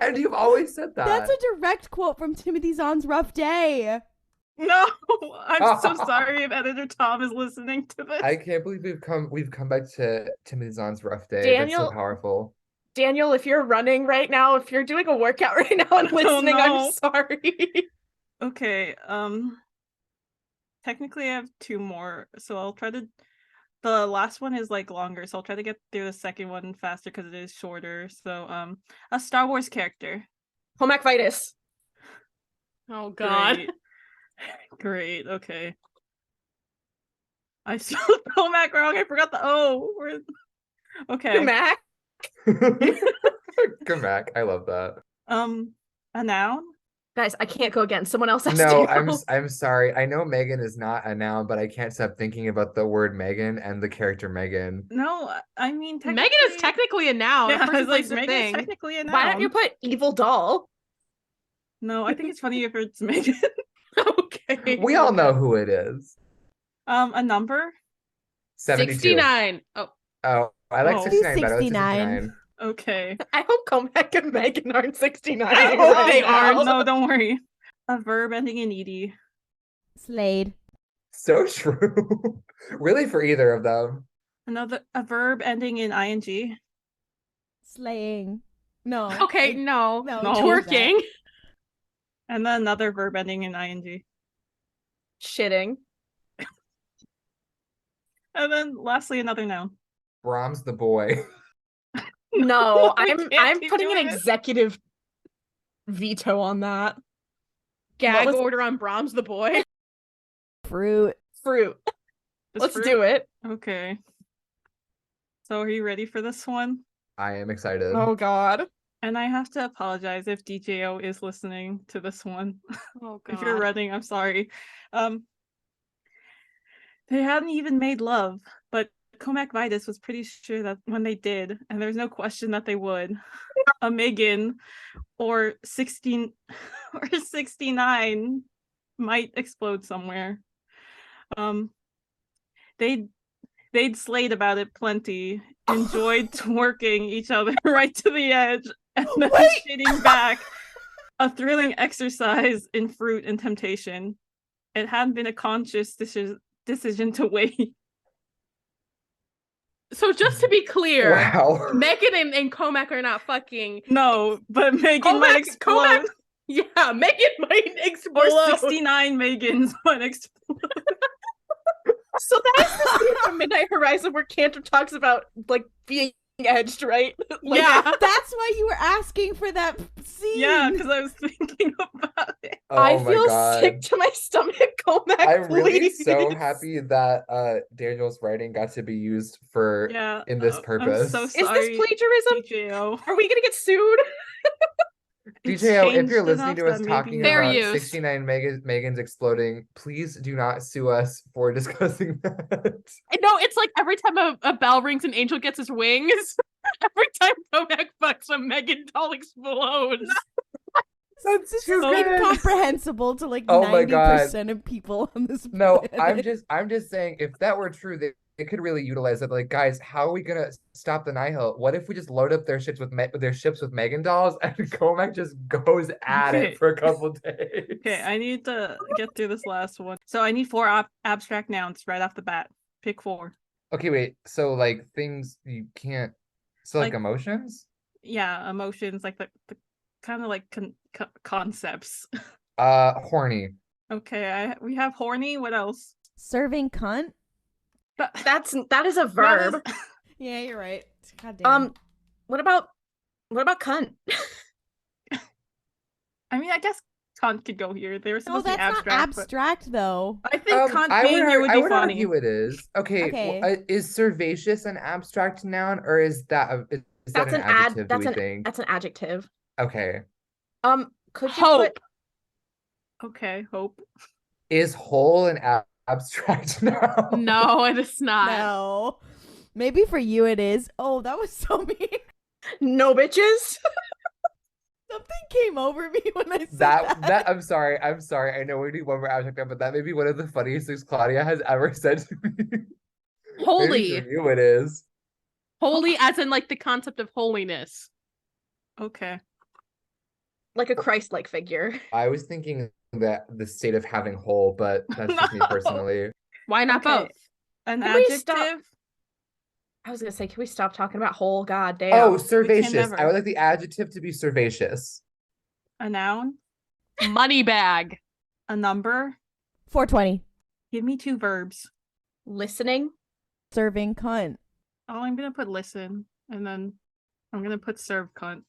And you've always said that. That's a direct quote from Timothy Zahn's Rough Day. No, I'm so sorry if editor Tom is listening to this. I can't believe we've come back to Timothy Zahn's Rough Day. That's so Daniel- powerful. Daniel, if you're running right now, if you're doing a workout right now and listening, no. I'm sorry. Okay, technically I have 2 more, so I'll try to. The last one is like longer, so I'll try to get through the second one faster because it is shorter. So, a Star Wars character. Home ec vitus. Oh God. Great. Great. Okay. I spelled Comac wrong. I forgot the O. Okay. Mac. Come back. I love that. A noun. Guys, I can't go again. Someone else has No, to. I'm sorry. I know Megan is not a noun, but I can't stop thinking about the word Megan and the character Megan. No, I mean Megan is technically a noun. Yeah, a person, I was like, place, a Megan is thing. technically a noun. Why don't you put evil doll? No, I think it's funny if it's Megan. Okay. We all know who it is. A number. 72. 69. Oh. Oh, I like Oh. 69 better. I like 69. 69. Okay. I hope Comac and Megan aren't 69. I hope they aren't. No, don't worry. A verb ending in ed. Slade. So true. Really for either of them. A verb ending in ing. Slaying. No. Okay, no. No, No. Twerking. And then another verb ending in ing. Shitting. And then lastly another noun. Brahms the boy. No, We I'm can't keep putting an doing it. executive veto on that. Gag was- order on Brahms the boy. Fruit. Fruit. It's Let's fruit? do it. Okay. So are you ready for this one? I am excited. Oh god. And I have to apologize if DJO is listening to this one. Oh If you're running, I'm sorry. They hadn't even made love, but Comac Vitus was pretty sure that when they did, and there's no question that they would, a Megan or 16 or 69 might explode somewhere. They'd slayed about it plenty, enjoyed twerking each other right to the edge, and then shitting back. A thrilling exercise in fruit and temptation. It hadn't been a conscious decision to wait. So just to be clear, Wow. Megan and Comac are not fucking. No, but Megan might explode. Comac- Yeah, Megan might Or explode. 69 Megans might explode. So that is the scene from Midnight Horizon where Cantor talks about like being edged, right? Like, Yeah. That's why you were asking for that scene. Yeah, because I was thinking about it. Oh I my feel God. sick to my stomach, Comac. I'm really please. so happy that Daniel's writing got to be used for Yeah. in this purpose. I'm so Is sorry. this plagiarism? DJO. Are we gonna get sued? It's DJO, if changed you're listening enough to us that talking maybe- Fair about use. 69 Megans exploding, please do not sue us for discussing that. No, it's like every time a bell rings, an angel gets his wings. Every time Comac fucks, a Megan doll explodes. That's This too is good. incomprehensible to like Oh my God. 90% of people on this No, planet. I'm just saying if that were true, they could really utilize it. Like, guys, how are we gonna stop the Nihil? What if we just load up their ships with Megan dolls and Comac just goes at Okay. it for a couple days? Okay, I need to get through this last one. So I need 4 abstract nouns right off the bat. Pick 4. Okay, wait. So like things you can't. So like Like- emotions. Yeah, emotions, like the kind of like concepts. Horny. Okay, we have horny. What else? Serving cunt? That is a That verb. is- Yeah, you're right. God damn. What about cunt? I mean, I guess cunt could go here. They were no, supposed to be that's abstract. not but abstract though. I think cunt being here would I be would funny. argue it is. Okay, Okay. Is cervaceous an abstract noun or is that That's an an ad. adjective? That's do we an think? that's an adjective. Okay. Could you Hope. put Okay, hope. Is whole an abstract noun? No, it is not. No. Maybe for you it is. Oh, that was so mean. no bitches? Something came over me when I said that. That I'm sorry. I know we need one more abstract noun, but that may be one of the funniest things Claudia has ever said to me. Maybe Holy. for you it is. Holy as in like the concept of holiness. Okay. Like a Christ-like figure. I was thinking that the state of having whole, but that's just me No. personally. Why not Okay. both? An Can we stop- adjective. I was gonna say, can we stop talking about whole? God damn. Oh, cervaceous. never. I would like the adjective to be cervaceous. A noun. Money bag. A number. 420. Give me 2 verbs. Listening. Serving cunt. Oh, I'm gonna put listen, and then I'm gonna put serve cunt.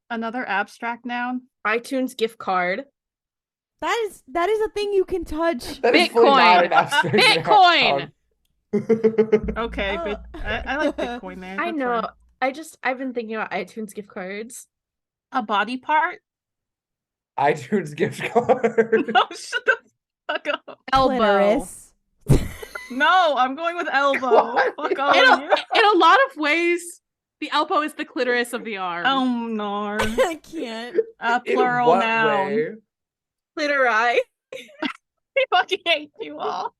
Another abstract noun. iTunes gift card. That is a thing you can touch. That is fully not Bitcoin. an abstract Bitcoin. noun. Okay, Oh. I like Bitcoin there. I That's know. fine. I've been thinking about iTunes gift cards. A body part? iTunes gift card. No, shut the fuck up. Elbow. Clitoris. No, I'm going with elbow. What? Fuck all In of a, you. in a lot of ways, the elbow is the clitoris of the arm. No. I can't. A In plural what noun. way? Clitori. I fucking hate you all.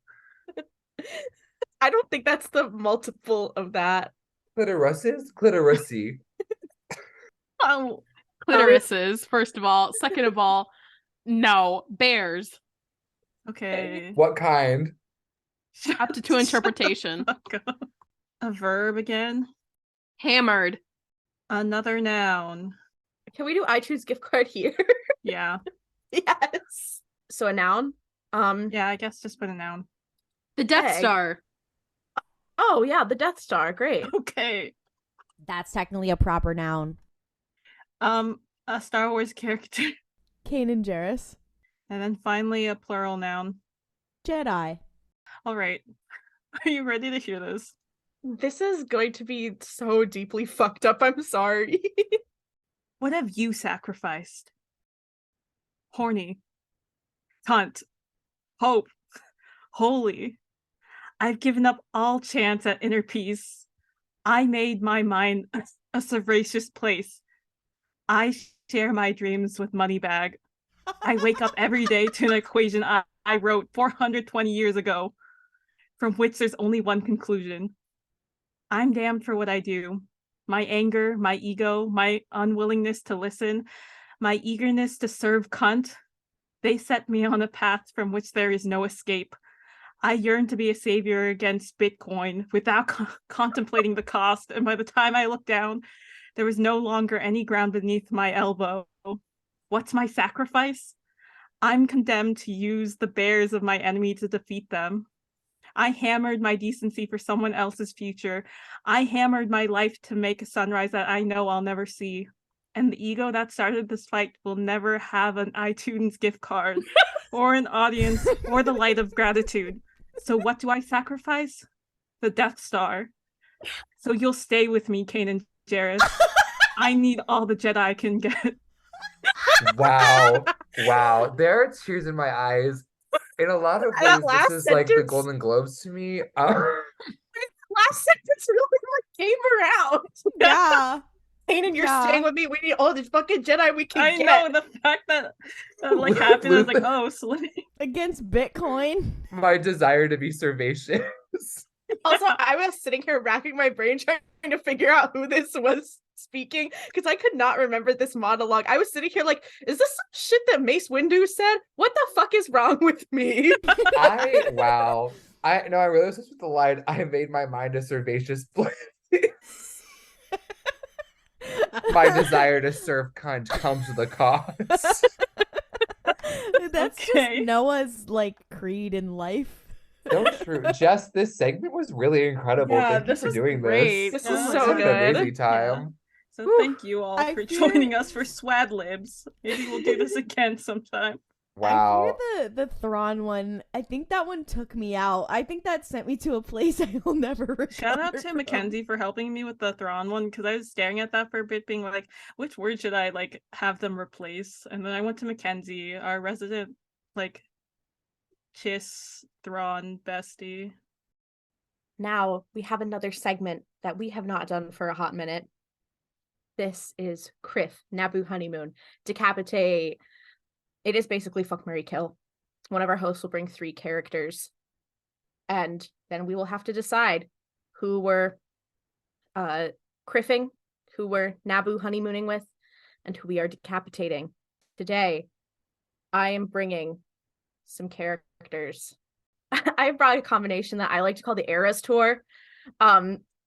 I don't think that's the multiple of that. Clitorises? Clitoricy. Oh, Clitorises, first of all. Second of all, no. Bears. okay. What kind? Up to interpretation. Fuck up. A verb again. Hammered. Another noun. Can we do iTunes gift card here? Yeah. Yes. So a noun. Yeah, I guess just put a noun. The Death Egg. Star. Oh yeah, the Death Star. Great. Okay. That's technically a proper noun. A Star Wars character. Kanan Jarrus. And then finally a plural noun. Jedi. All right. Are you ready to hear this? This is going to be so deeply fucked up. I'm sorry. What have you sacrificed? Horny. Cunt. Hope. Holy. I've given up all chance at inner peace. I made my mind a serracious place. I share my dreams with Moneybag. I wake up every day to an equation I wrote 420 years ago, from which there's only one conclusion. I'm damned for what I do. My anger, my ego, my unwillingness to listen, my eagerness to serve cunt, they set me on a path from which there is no escape. I yearn to be a savior against Bitcoin without contemplating the cost, and by the time I looked down, there was no longer any ground beneath my elbow. What's my sacrifice? I'm condemned to use the bears of my enemy to defeat them. I hammered my decency for someone else's future. I hammered my life to make a sunrise that I know I'll never see. And the ego that started this fight will never have an iTunes gift card or an audience or the light of gratitude. So what do I sacrifice? The Death Star. So you'll stay with me, Kanan Jarrus. I need all the Jedi I can get. Wow. Wow. There are tears in my eyes. In a lot of That ways, last this is like the sentence- Golden Globes to me. Last sentence really like came around. Yeah. Kanan, you're Yeah. staying with me. We need all the fucking Jedi we can I get. know the fact that like happened. I was like, oh, Slim. Against Bitcoin. My desire to be servacious. Also, I was sitting here racking my brain trying to figure out who this was speaking because I could not remember this monologue. I was sitting here like, is this some shit that Mace Windu said? What the fuck is wrong with me? Wow. I really was with the line, I made my mind a servacious place. My desire to serve cunt comes with a cost. That's Okay. just Noah's like creed in life. So true. Jess, this segment was really incredible. Yeah, Thank you this for was doing great. this. This was Yeah. so Had an good. amazing time. So Whew. thank you all I for fear- joining us for Swad Libs. Maybe we'll do this again sometime. Wow. I fear the Thrawn one. I think that one took me out. I think that sent me to a place I will never recover. Shout out to from. Mackenzie for helping me with the Thrawn one because I was staring at that for a bit, being like, which word should I like have them replace? And then I went to Mackenzie, our resident like Chiss Thrawn bestie. Now we have another segment that we have not done for a hot minute. This is Kriff, Naboo Honeymoon, Decapitate. It is basically fuck, marry, kill. One of our hosts will bring 3 characters, and then we will have to decide who we're criffing, who we're Naboo honeymooning with, and who we are decapitating. Today, I am bringing some characters. I brought a combination that I like to call the Eras Tour.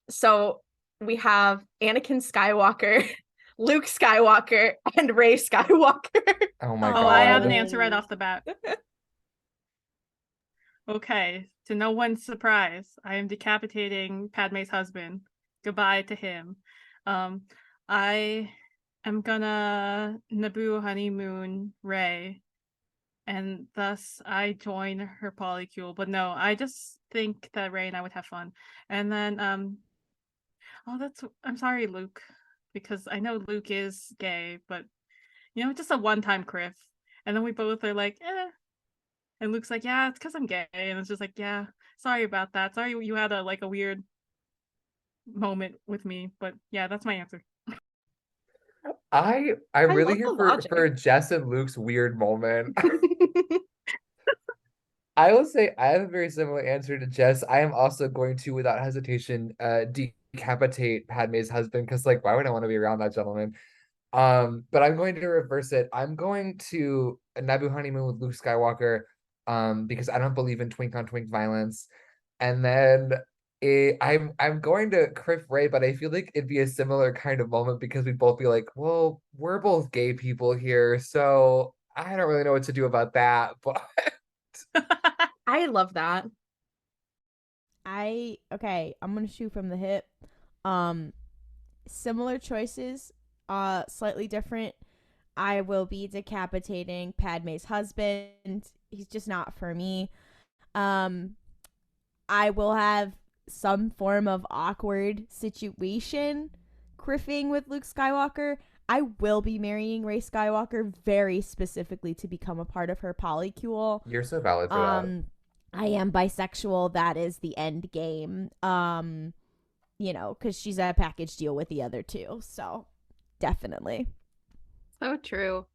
So we have Anakin Skywalker, Luke Skywalker, and Rey Skywalker. Oh my Oh, god. I have an answer right off the bat. Okay, to no one's surprise, I am decapitating Padme's husband. Goodbye to him. I am gonna Naboo honeymoon Rey. and thus I join her polycule. But no, I just think that Ray and I would have fun. And then I'm sorry, Luke, because I know Luke is gay, but just a one-time kriff. And then we both are like, eh. And Luke's like, yeah, it's because I'm gay. And it's just like, yeah, sorry about that. Sorry you had a weird moment with me. But yeah, that's my answer. I'm I really love here the for logic. Jess and Luke's weird moment. I will say I have a very similar answer to Jess. I am also going to, without hesitation, decapitate Padme's husband because, like, why would I want to be around that gentleman? But I'm going to reverse it. I'm going to a Naboo honeymoon with Luke Skywalker, because I don't believe in twink on twink violence. And then I'm going to Criff Ray, but I feel like it'd be a similar kind of moment because we'd both be like, well, we're both gay people here, so I don't really know what to do about that. But I love that. Okay, I'm gonna shoot from the hip. Similar choices, slightly different. I will be decapitating Padme's husband. He's just not for me. I will have some form of awkward situation criffing with Luke Skywalker. I will be marrying Rey Skywalker very specifically to become a part of her polycule. you're so valid for that. I am bisexual. That is the end game. Because she's a package deal with the other two. So definitely. So true.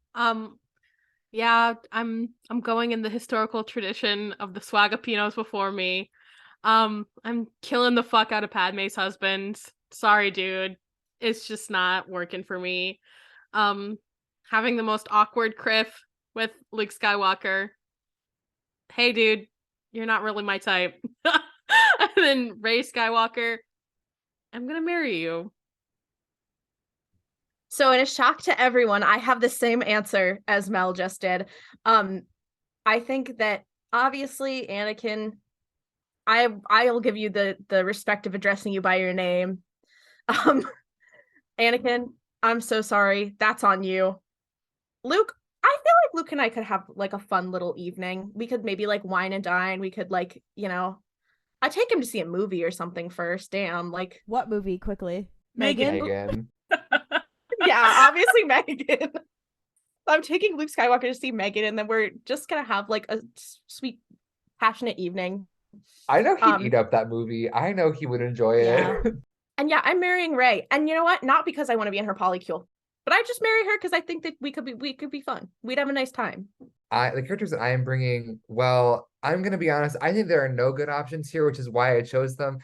Yeah, I'm going in the historical tradition of the Swagapinos before me. I'm killing the fuck out of Padme's husband. Sorry, dude. It's just not working for me. Having the most awkward kriff with Luke Skywalker. Hey, dude, you're not really my type. And then Rey Skywalker, I'm gonna marry you. So in a shock to everyone, I have the same answer as Mel just did. I think that obviously Anakin, I'll give you the respect of addressing you by your name. Anakin, I'm so sorry. That's on you. Luke, I feel like Luke and I could have like a fun little evening. We could maybe like wine and dine. We could I take him to see a movie or something first. Damn, like What movie, quickly? Megan. Megan. yeah, obviously Megan. I'm taking Luke Skywalker to see Megan, and then we're just gonna have like a sweet, passionate evening. I know he'd eat up that movie. I know he would enjoy it. Yeah. And yeah, I'm marrying Rey. And you know what? Not because I want to be in her polycule, but I just marry her because I think that we could be fun. We'd have a nice time. The characters that I am bringing, well, I'm gonna be honest. I think there are no good options here, which is why I chose them.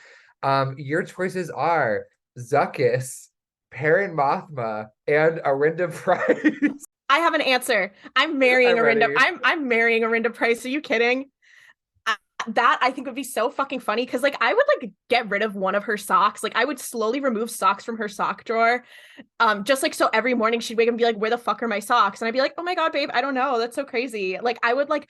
Your choices are Zuckuss, Perrin Mothma, and Arihnda Pryce. I have an answer. I'm marrying I'm Arihnda. ready. I'm marrying Arihnda Pryce. Are you kidding? That I think would be so fucking funny because like I would like get rid of one of her socks. Like I would slowly remove socks from her sock drawer. Just like so every morning she'd wake up and be like, where the fuck are my socks? And I'd be like, oh my God, babe, I don't know. That's so crazy. Like I would like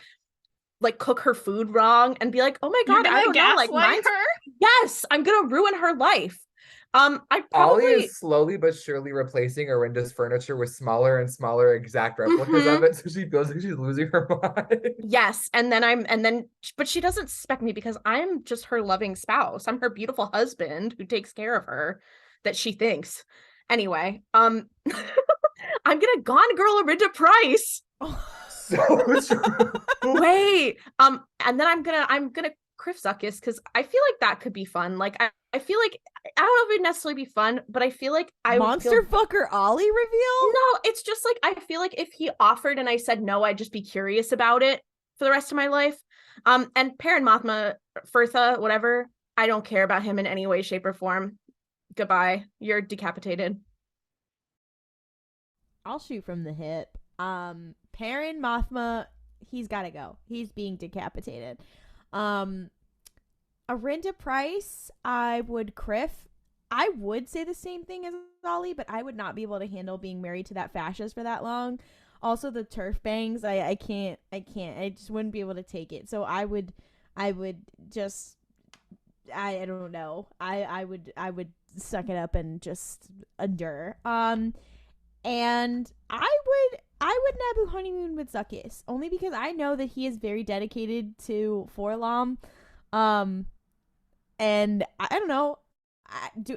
cook her food wrong and be like, oh my You're God, I gonna don't know. Like gaslight mine's her? yes, I'm gonna ruin her life. I Ollie probably is slowly but surely replacing Arihnda's furniture with smaller and smaller exact replicas of it, so she feels like she's losing her mind. yes, but she doesn't suspect me because I'm just her loving spouse. I'm her beautiful husband who takes care of her that she thinks. Anyway, I'm gonna Gone Girl Arihnda Pryce. So true. Wait, and then I'm gonna Criff Zuckuss because I feel like that could be fun. Like I feel like I don't know if it'd necessarily be fun, but I feel like I would Monster fucker Ollie reveal? No, it's just like I feel like if he offered and I said no, I'd just be curious about it for the rest of my life. And Perrin Mothma, Firtha, whatever, I don't care about him in any way, shape, or form. Goodbye. You're decapitated. I'll shoot from the hip. Perrin Mothma, he's gotta go. He's being decapitated. Arihnda Pryce, I would kriff. I would say the same thing as Ollie, but I would not be able to handle being married to that fascist for that long. Also, the turf bangs, I can't. I just wouldn't be able to take it. So I would just, I don't know. I would suck it up and just endure. And I would I would Naboo honeymoon with Zuckuss, only because I know that he is very dedicated to Forlom. And I don't know.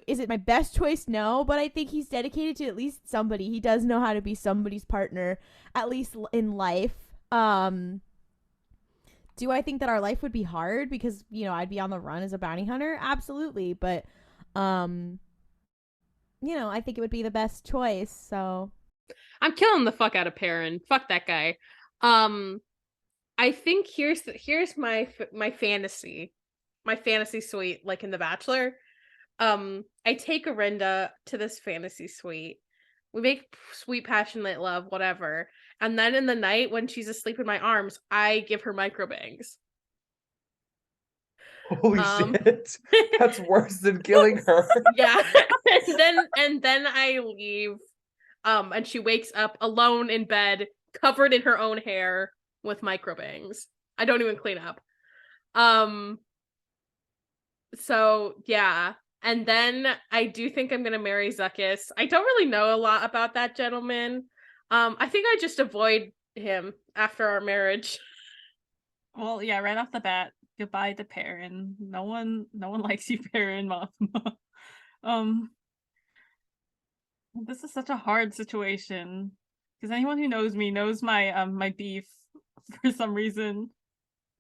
Is it my best choice? No, but I think he's dedicated to at least somebody. He does know how to be somebody's partner, at least in life. Do I think that our life would be hard because, you know, I'd be on the run as a bounty hunter? Absolutely. But, you know, I think it would be the best choice. So I'm killing the fuck out of Perrin. Fuck that guy. I think here's my fantasy. My fantasy suite, like in The Bachelor. I take Arihnda to this fantasy suite. We make sweet, passionate love, whatever. And then in the night, when she's asleep in my arms, I give her microbangs. Holy shit. That's worse than killing her. Yeah. and then I leave. And she wakes up alone in bed, covered in her own hair with microbangs. I don't even clean up. So yeah. And then I do think I'm gonna marry Zuckuss. I don't really know a lot about that gentleman. I think I just avoid him after our marriage. Well, yeah, right off the bat, goodbye to Perrin. No one likes you, Perrin Mothma. This is such a hard situation because anyone who knows me knows my my beef for some reason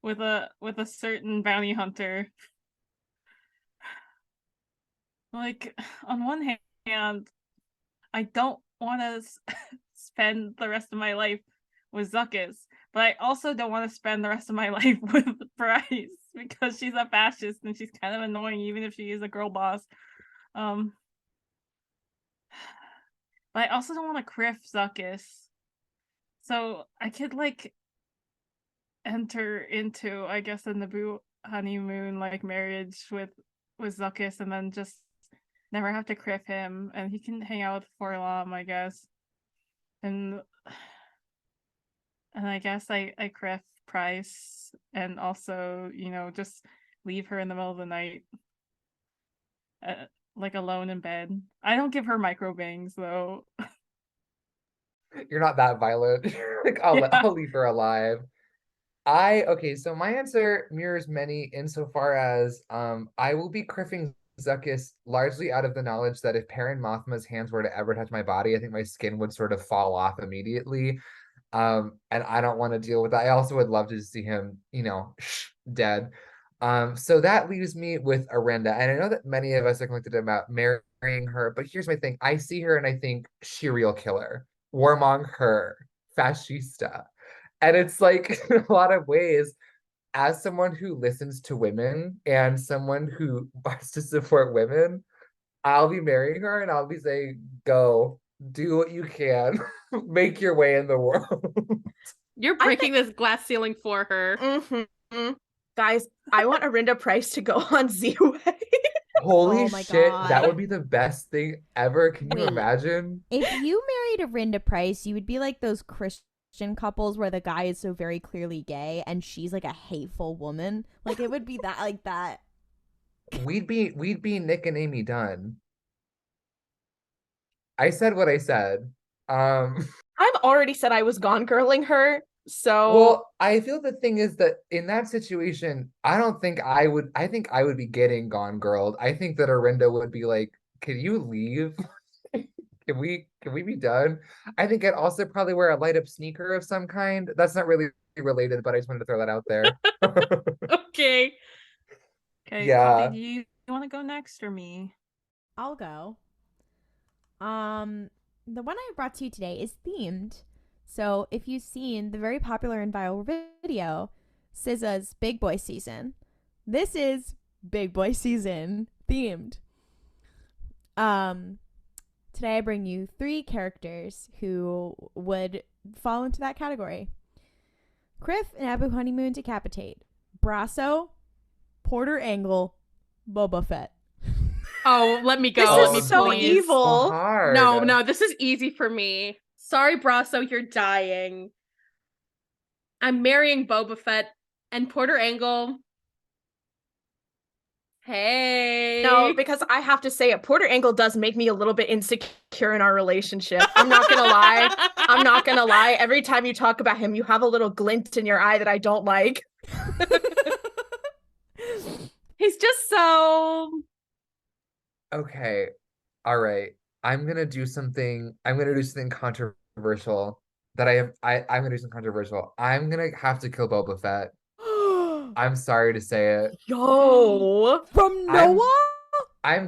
with a certain bounty hunter. Like, on one hand, I don't want to spend the rest of my life with Zuckuss, but I also don't want to spend the rest of my life with Pryce because she's a fascist and she's kind of annoying even if she is a girl boss. But I also don't want to kriff Zuckuss. So I could like enter into, I guess, a Naboo honeymoon like marriage with Zuckuss and then just never have to kriff him, and he can hang out with Forlom, I guess. And I guess I kriff Pryce and also, you know, just leave her in the middle of the night, like alone in bed. I don't give her microbangs though. You're not that violent. Like, I'll leave her alive. Okay, so my answer mirrors many insofar as I will be kriffing Zuckuss largely out of the knowledge that if Perrin Mothma's hands were to ever touch my body, I think my skin would sort of fall off immediately. And I don't want to deal with that. I also would love to see him, you know, dead. So that leaves me with Arihnda. And I know that many of us are conflicted about marrying her, but here's my thing. I see her and I think serial killer, warmong her, fascista. And it's like, in a lot of ways, as someone who listens to women and someone who wants to support women, I'll be marrying her and I'll be saying, go, do what you can, make your way in the world. You're breaking this glass ceiling for her. Mm-hmm. Guys, I want Arihnda Pryce to go on Z-Way. Holy Oh my shit, God. that would be the best thing ever. Can you Wait. imagine? if you married Arihnda Pryce, you would be like those Christian couples where the guy is so very clearly gay and she's like a hateful woman. Like it would be that like that. We'd be Nick and Amy Dunn. I said what I said. I've already said I was gone girling her, so Well, I feel the thing is that in that situation, I think I would be getting gone girled. I think that Arihnda would be like, can you leave? Can we be done? I think I'd also probably wear a light up sneaker of some kind. That's not really related, but I just wanted to throw that out there. Okay. Okay, Yeah. Polly, do you want to go next or me? I'll go. The one I brought to you today is themed. So if you've seen the very popular and viral video, SZA's Big Boy Season, this is Big Boy Season themed. Today I bring you 3 characters who would fall into that category. Kriff and Abu Honeymoon Decapitate, Brasso, Porter Engle, Boba Fett. Oh, let me go. This Let is me so please. evil. So hard. No, this is easy for me. Sorry, Brasso, you're dying. I'm marrying Boba Fett and Porter Engle. Hey. No, No, because I have to say it. Porter Engle does make me a little bit insecure in our relationship. I'm not gonna lie. I'm not gonna lie. Every time you talk about him, you have a little glint in your eye that I don't like. He's just so... Okay. All right. I'm gonna do something controversial that I'm gonna do something controversial. I'm gonna have to kill Boba Fett. I'm sorry to say it. Yo. From Noah? I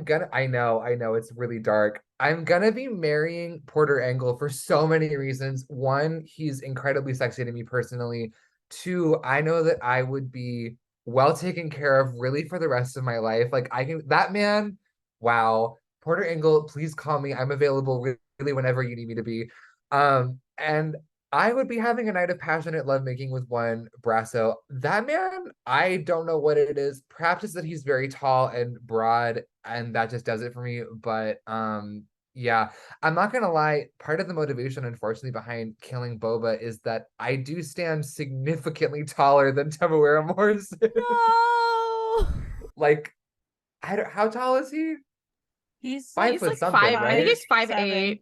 know, it's really dark. I'm gonna be marrying Porter Engle for so many reasons. One, he's incredibly sexy to me personally. Two, I know that I would be well taken care of really for the rest of my life. Like that man, wow. Porter Engle, please call me. I'm available really whenever you need me to be. And I would be having a night of passionate lovemaking with one Brasso. That man, I don't know what it is. Perhaps it's that he's very tall and broad, and that just does it for me. But yeah, I'm not gonna lie. Part of the motivation, unfortunately, behind killing Boba is that I do stand significantly taller than Temuera Morrison. No. Like, how tall is he? He's 5 He's foot like something, five. right? I think he's 5'8". 7.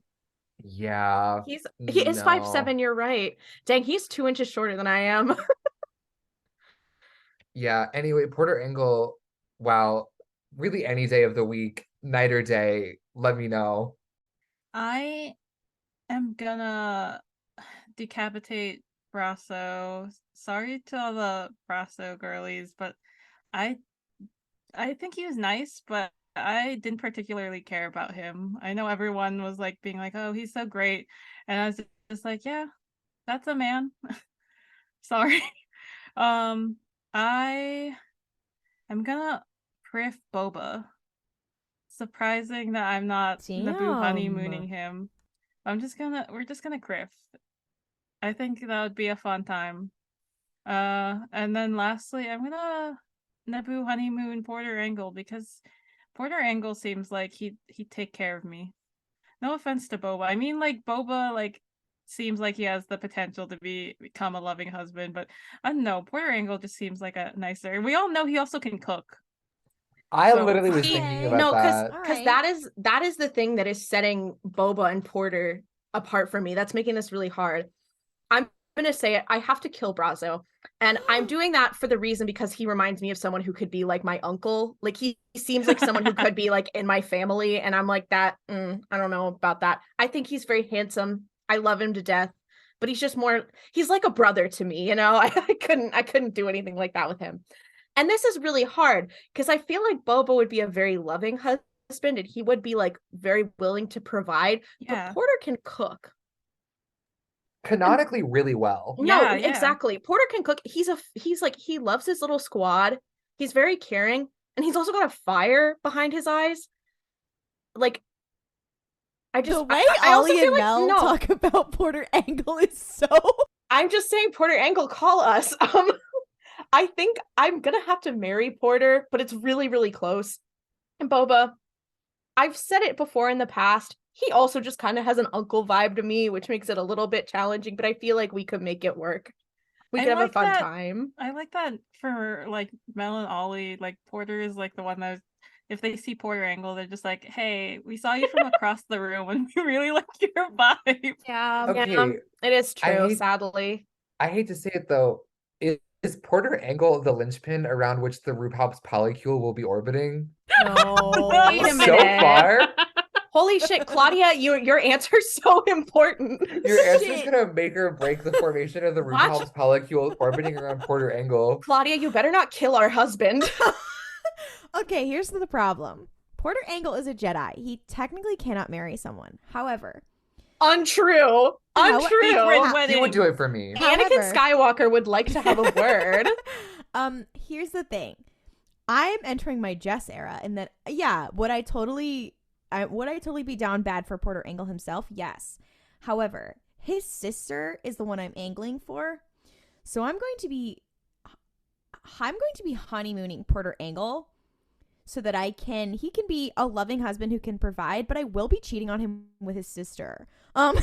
Yeah. He is No. 5'7". You're right. Dang, he's 2 inches shorter than I am. Yeah. Anyway, Porter Engle, wow. Really any day of the week, night or day, let me know. I am gonna decapitate Brasso. Sorry to all the Brasso girlies, but I think he was nice, but I didn't particularly care about him. I know everyone was like being like, "Oh, he's so great," and I was just like, "Yeah, that's a man." Sorry. I am gonna priff Boba. Surprising that I'm not Naboo honeymooning him. We're just gonna criff. I think that would be a fun time. And then lastly, I'm gonna Naboo honeymoon Porter Engle because Porter Engle seems like he'd take care of me. No offense to Boba. I mean, like, Boba, like, seems like he has the potential to become a loving husband, but I don't know. Porter Engle just seems like a nicer. And we all know he also can cook. I So- literally was Okay. thinking about No, that. because that is the thing that is setting Boba and Porter apart from me. That's making this really hard. I'm gonna say it. I have to kill Brasso, and I'm doing that for the reason because he reminds me of someone who could be like my uncle. Like he seems like someone who could be like in my family, and I'm like that. I don't know about that. I think he's very handsome. I love him to death, but he's just more. He's like a brother to me. You know, I couldn't do anything like that with him. And this is really hard because I feel like Boba would be a very loving husband and he would be like very willing to provide. Yeah. But Porter can cook. Canonically, really well. No, Yeah. exactly. Porter can cook. He's like he loves his little squad. He's very caring, and he's also got a fire behind his eyes. Like, I just The way I also Ollie feel and like Mel no. talk about Porter Engle is so. I'm just saying, Porter Engle, call us. I think I'm gonna have to marry Porter, but it's really, really close. And Boba, I've said it before in the past. He also just kind of has an uncle vibe to me, which makes it a little bit challenging, but I feel like we could make it work. We I could have like a fun that. time. I like that for like Mel and Ollie. Like Porter is like the one that if they see Porter Engle, they're just like, "Hey, we saw you from across the room, and we really like your vibe." Yeah, Okay, it is true, hate- sadly. I hate to say it though. Is Porter Engle the linchpin around which the RuPalp's Polycule will be orbiting? No, wait a So minute. far, Holy shit, Claudia, your answer's so important. your answer's Shit. gonna make or break the formation of the What? RuPalp's Polycule orbiting around Porter Engle. Claudia, you better not kill our husband. Okay, here's the problem. Porter Engle is a Jedi. He technically cannot marry someone. However, Untrue. Untrue. He would do it for me. Anakin Skywalker would like to have a word. Here's the thing. I'm entering my Jess era, and that would I totally be down bad for Porter Engle himself? Yes. However, his sister is the one I'm angling for, so I'm going to be honeymooning Porter Engle so that he can be a loving husband who can provide, but I will be cheating on him with his sister. Also,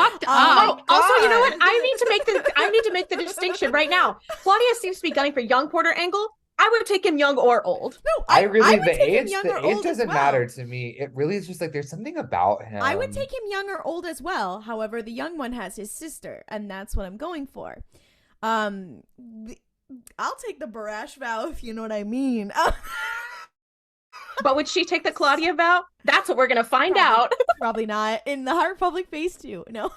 you know what? I need to make the distinction right now. Claudia seems to be gunning for young Porter Engle. I would take him young or old. No, I really would the take him age young the or age old as doesn't well. matter to me. It really is just like there's something about him. I would take him young or old as well. However, the young one has his sister, and that's what I'm going for. I'll take the Barash vow if you know what I mean. But would she take the Claudia vow? That's what we're gonna find out. Probably not. In the High Republic Phase 2. No.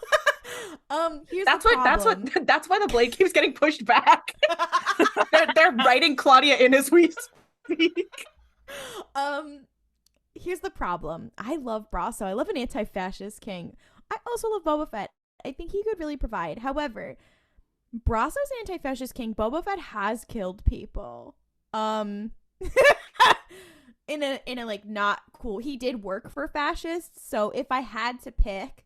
Here's That's the what problem. that's why the blade keeps getting pushed back. they're writing Claudia in as we speak. Here's the problem. I love Brasso. I love an anti-fascist king. I also love Boba Fett. I think he could really provide. However, Brasso's anti-fascist king, Boba Fett has killed people. In a like not cool. He did work for fascists, so if I had to pick,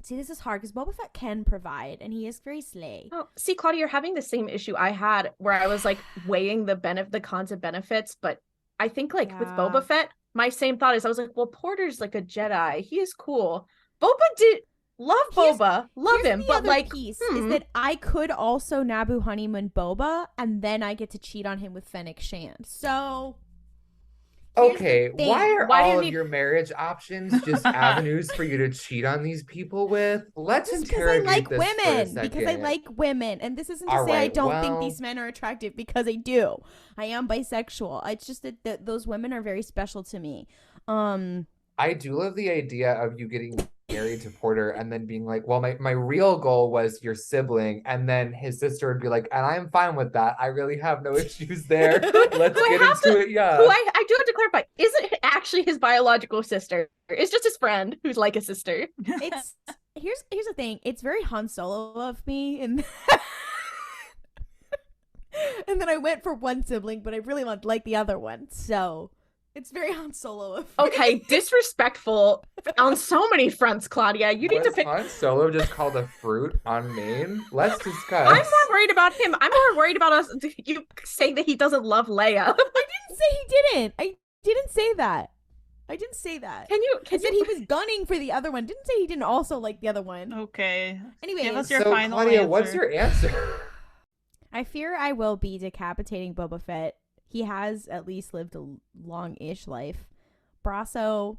see, this is hard because Boba Fett can provide, and he is very slay. Oh, see, Claudia, you're having the same issue I had where I was like weighing the cons and benefits, but I think like with Yeah. Boba Fett, my same thought is I was like, well, Porter's like a Jedi. He is cool. Boba did love Here's- Boba, love Here's him, the but other like, piece is that I could also Naboo honeymoon Boba, and then I get to cheat on him with Fennec Shand. So here's the Okay, thing. why are Why do you all of need- your marriage options just avenues for you to cheat on these people with? Let's Just because I interrogate like this for a women. Because I second. like women. And this isn't to All say I right, don't think well- these men are attractive, because I do. I am bisexual. It's just that those women are very special to me. I do love the idea of you getting married to Porter and then being like, well, my real goal was your sibling, and then his sister would be like, and I'm fine with that. I really have no issues there. Let's Who I get have into it, yeah. who I do have to clarify, isn't actually his biological sister. It's just his friend who's like a sister. It's here's the thing. It's very Han Solo of me, and and then I went for one sibling, but I really like the other one. So it's very Han Solo of me. Okay, disrespectful on so many fronts, Claudia. You need to Was pick. Han Solo just called a fruit on Maine? Let's discuss. I'm not worried about him. I'm more worried about us. You saying that he doesn't love Leia. I didn't say he didn't. I didn't say that. I didn't say that. Can you? I Can said you? he was gunning for the other one. Didn't say he didn't also like the other one. Okay. Anyways, Give us your So, final Claudia, answer. what's your answer? I fear I will be decapitating Boba Fett. He has at least lived a long-ish life. Brasso,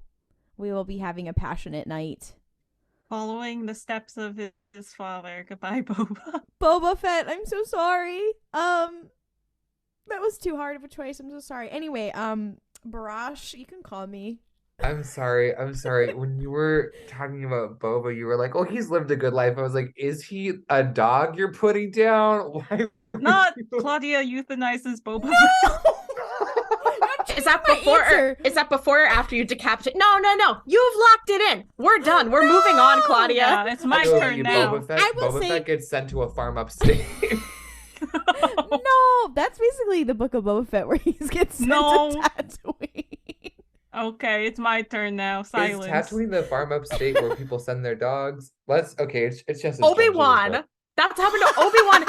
we will be having a passionate night. Following the steps of his father. Goodbye, Boba. Boba Fett, I'm so sorry. That was too hard of a choice. I'm so sorry. Anyway, Barash, you can call me. I'm sorry. When you were talking about Boba, you were like, oh, he's lived a good life. I was like, is he a dog you're putting down? Why? Not Claudia euthanizes Boba. Is that before or after you decapitate? No. You've locked it in. We're done. We're moving on, Claudia. Yeah, it's my So turn you now. Boba Fett, I will Boba say- Fett gets sent to a farm upstate. No, that's basically the Book of Boba Fett where he gets sent No. to Tatooine. Okay, it's my turn now. Is Silence. Tatooine the farm upstate where people send their dogs? It's just as Obi-Wan. dangerous, That's happened to Obi-Wan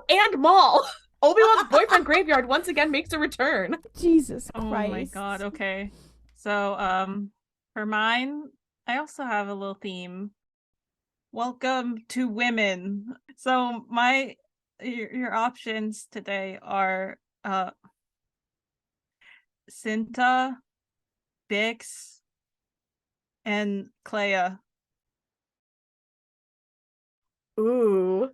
and Maul. Obi-Wan's boyfriend graveyard once again makes a return. Jesus Oh Christ. my god, okay. So, for mine, I also have a little theme. Welcome to women. So your options today are Cinta, Bix, and Clea. Ooh.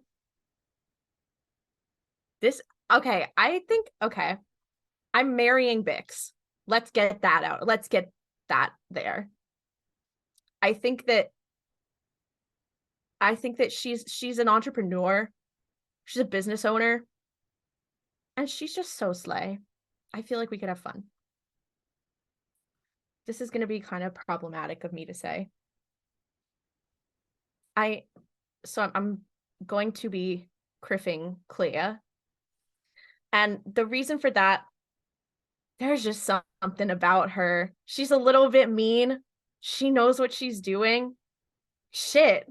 I'm marrying Bix. Let's get that out. Let's get that there. I think that she's an entrepreneur. She's a business owner. And she's just so slay. I feel like we could have fun. This is going to be kind of problematic of me to say. I'm going to be kriffing Clea. And the reason for that, there's just something about her. She's a little bit mean. She knows what she's doing. Shit.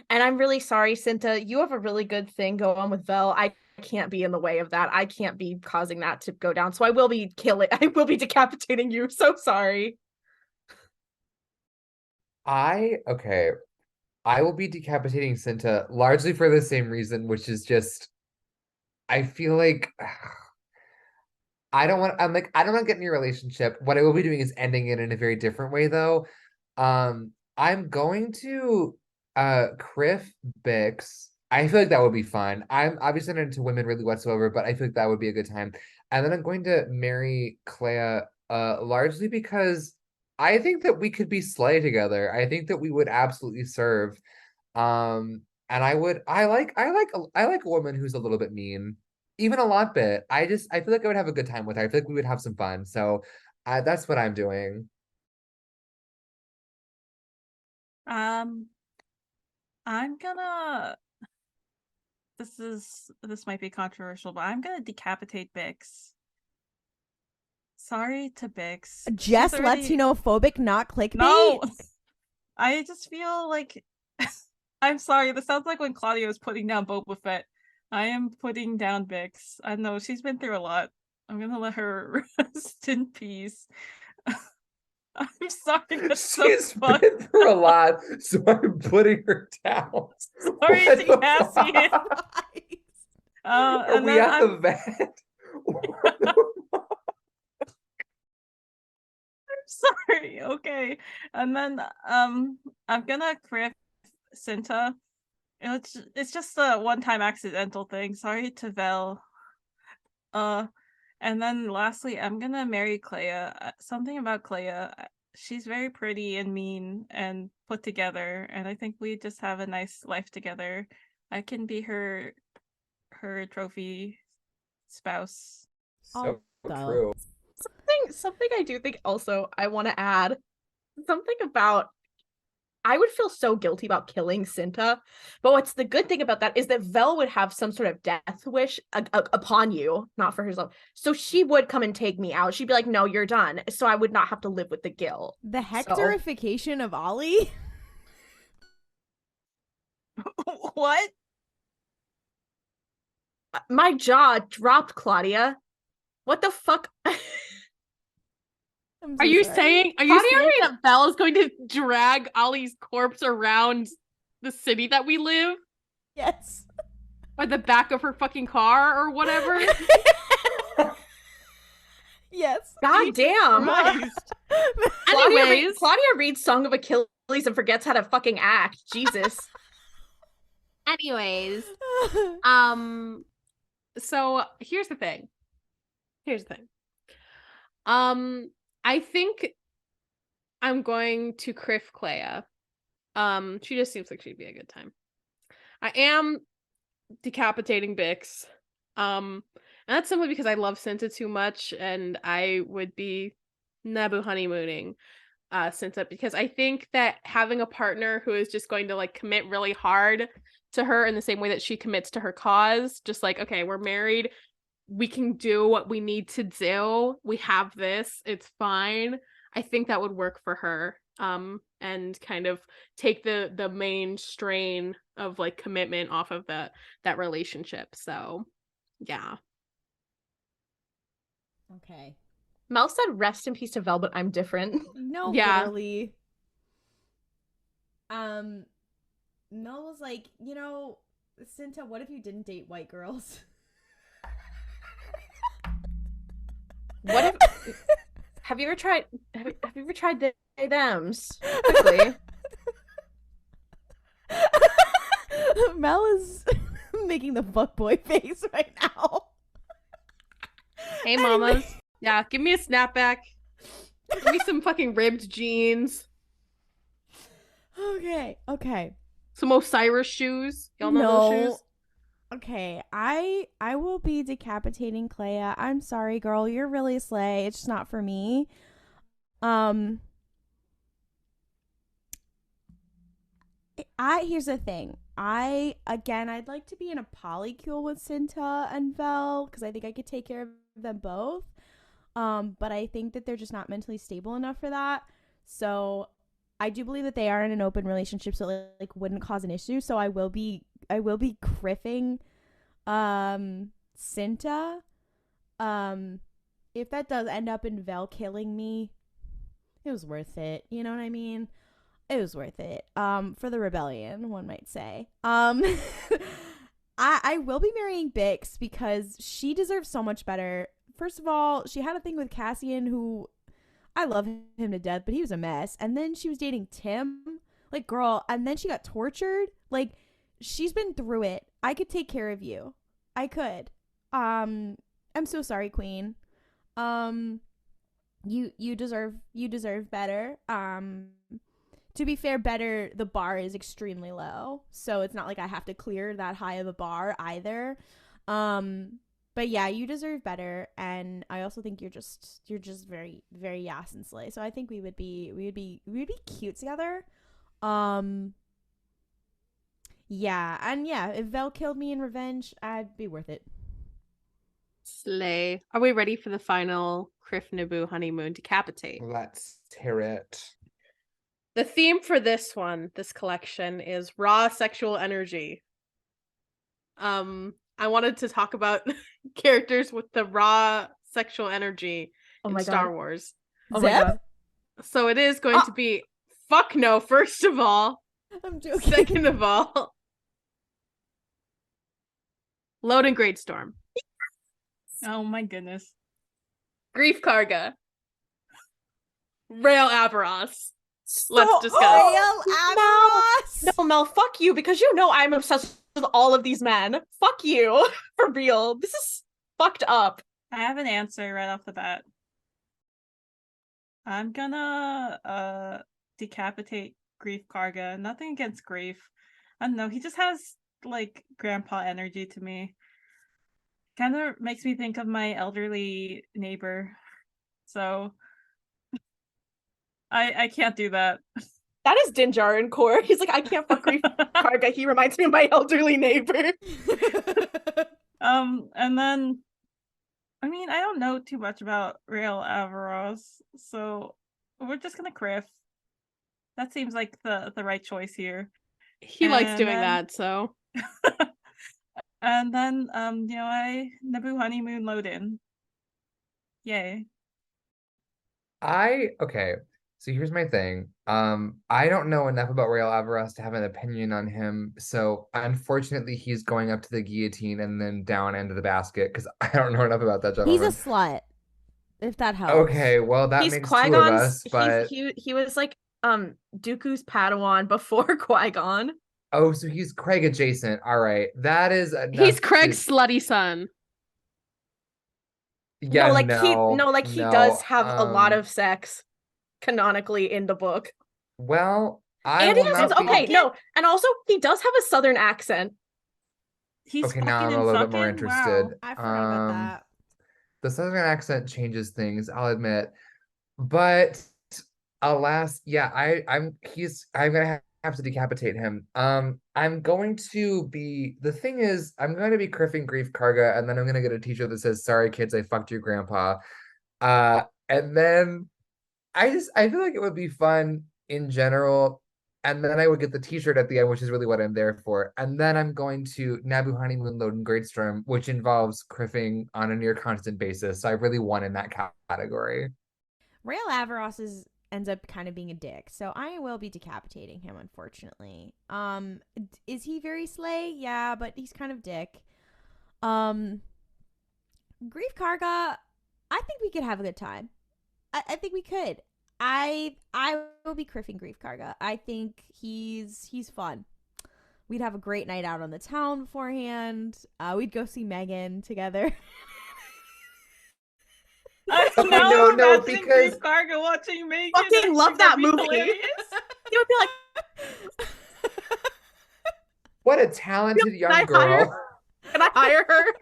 And I'm really sorry, Cinta. You have a really good thing going on with Vel. I can't be in the way of that. I can't be causing that to go down. So I will be decapitating you. So sorry. I will be decapitating Cinta largely for the same reason, which is just I feel like I don't want to get in your relationship. What I will be doing is ending it in a very different way though. I'm going to kriff Bix. I feel like that would be fun. I'm obviously not into women really whatsoever, but I feel like that would be a good time. And then I'm going to marry Clea largely because I think that we could be slay together. I think that we would absolutely serve. And I like a woman who's a little bit mean, even a lot bit. I feel like I would have a good time with her. I feel like we would have some fun. So that's what I'm doing. Um, I'm gonna. This might be controversial, but I'm gonna decapitate Bix. Sorry to Bix. Jess She's already... Latinophobic, not clickbait. No, I just feel like I'm sorry. This sounds like when Claudia was putting down Boba Fett. I am putting down Bix. I know she's been through a lot. I'm gonna let her rest in peace. I'm sorry. That's She's so fun. been through a lot, so I'm putting her down. Sorry What to the Cassie. fuck? Are And we then at the vet? sorry. Okay. And then I'm gonna kriff Cinta. It's just a one-time accidental thing. Sorry to Vel. And then lastly, I'm gonna marry Clea. Something about Clea. She's very pretty and mean and put together, and I think we just have a nice life together. I can be her trophy spouse. So Go. true. Something I do think also I want to add something about I would feel so guilty about killing Cinta, but what's the good thing about that is that Vel would have some sort of death wish upon you, not for herself. So she would come and take me out. She'd be like, "No, you're done." So I would not have to live with the guilt. The Hectorification of Ollie. What? My jaw dropped, Claudia. What the fuck? Are you saying that Vel is going to drag Ollie's corpse around the city that we live? Yes. By the back of her fucking car or whatever? Yes. God damn. Anyways. Claudia reads Song of Achilles and forgets how to fucking act. Jesus. Anyways. So here's the thing. I think I'm going to kriff Clea. She just seems like she'd be a good time. I am decapitating Bix. And that's simply because I love Cinta too much, and I would be Naboo honeymooning Cinta, because I think that having a partner who is just going to like commit really hard to her in the same way that she commits to her cause, just like, okay, we're married, we can do what we need to do, we have this, it's fine. I think that would work for her, and kind of take the main strain of like commitment off of that relationship. So yeah. Okay. Mel said rest in peace to Vel, but I'm different. No, Yeah. literally. Mel was like, Cinta, what if you didn't date white girls? What if have you ever tried they thems? Quickly. Mel is making the fuckboy face right now. Hey mamas. Yeah, give me a snapback. Give me some fucking ribbed jeans. Okay. Some Osiris shoes. Y'all know those shoes? Okay, I will be decapitating Clea. I'm sorry, girl. You're really slay. It's just not for me. Here's the thing. I'd like to be in a polycule with Cinta and Vel because I think I could take care of them both. But I think that they're just not mentally stable enough for that. So I do believe that they are in an open relationship, so it, like wouldn't cause an issue. So I will be kriffing Cinta. If that does end up in Vel killing me, it was worth it. You know what I mean? It was worth it. For the rebellion, one might say. I will be marrying Bix because she deserves so much better. First of all, she had a thing with Cassian, who I love him to death, but he was a mess. And then she was dating Tim, like, girl, and then she got tortured. Like, she's been through it. I could take care of you. I could. I'm so sorry, Queen. You deserve better. To be fair, better, the bar is extremely low, so it's not like I have to clear that high of a bar either. But yeah, you deserve better, and I also think you're just very, very Yas and Slay. So I think we would be cute together. Yeah, and yeah, if Vel killed me in revenge, I'd be worth it. Slay. Are we ready for the final Kriff Naboo honeymoon decapitate? Let's hear it. The theme for this collection is raw sexual energy. I wanted to talk about characters with the raw sexual energy in Star Wars. Oh my god. So it is going to be fuck no, first of all. I'm joking. Second of all, Load and Greatstorm. Oh my goodness. Grief Karga. Rail Avaros. Let's discuss. Rail Avaros. No, Mel, fuck you, because you know I'm obsessed with all of these men. Fuck you. For real. This is fucked up. I have an answer right off the bat. I'm gonna decapitate Grief Karga. Nothing against Grief. I don't know, he just has like grandpa energy to me. Kind of makes me think of my elderly neighbor. So I can't do that. That is Din Djarin core. He's like, I can't fuck Grief Karga. He reminds me of my elderly neighbor. And then I mean, I don't know too much about Rail Avaros, so we're just gonna Kriff. That seems like the right choice here. He likes doing that, so. And then I Naboo honeymoon load in. Yay. Okay, so here's my thing. I don't know enough about Rael Avaros to have an opinion on him. So unfortunately, he's going up to the guillotine and then down into the basket because I don't know enough about that gentleman. He's a slut. If that helps. Okay, well that He's makes Qui-Gon's, two of us, but he was like Dooku's Padawan before Qui-Gon. oh, so he's Craig adjacent. All right, that is He's Craig's slutty son. Yeah, he does have a lot of sex canonically in the book. Well, and also he does have a southern accent. He's okay. Now I'm a little bit more interested. Wow. I forgot about that. The southern accent changes things, I'll admit, but alas, yeah, I'm gonna have to decapitate him. I'm going to be Kriffing Grief Karga, and then I'm gonna get a t-shirt that says "Sorry kids, I fucked your grandpa." And then I feel like it would be fun in general, and then I would get the t-shirt at the end, which is really what I'm there for. And then I'm going to Naboo honeymoon load and Greatstorm, which involves Kriffing on a near constant basis. So I really won in that category. Rail Avaros ends up kind of being a dick, so I will be decapitating him, unfortunately. Is he very slay? Yeah, but he's kind of dick. Grief Karga, I think we could have a good time. I think we could. I will be Kriffing Grief Karga. I think he's fun. We'd have a great night out on the town beforehand. We'd go see Megan together. No, because Grief Karga watching Megan. Fucking love that movie. Hilarious. You would be like, what a talented young Can I hire her?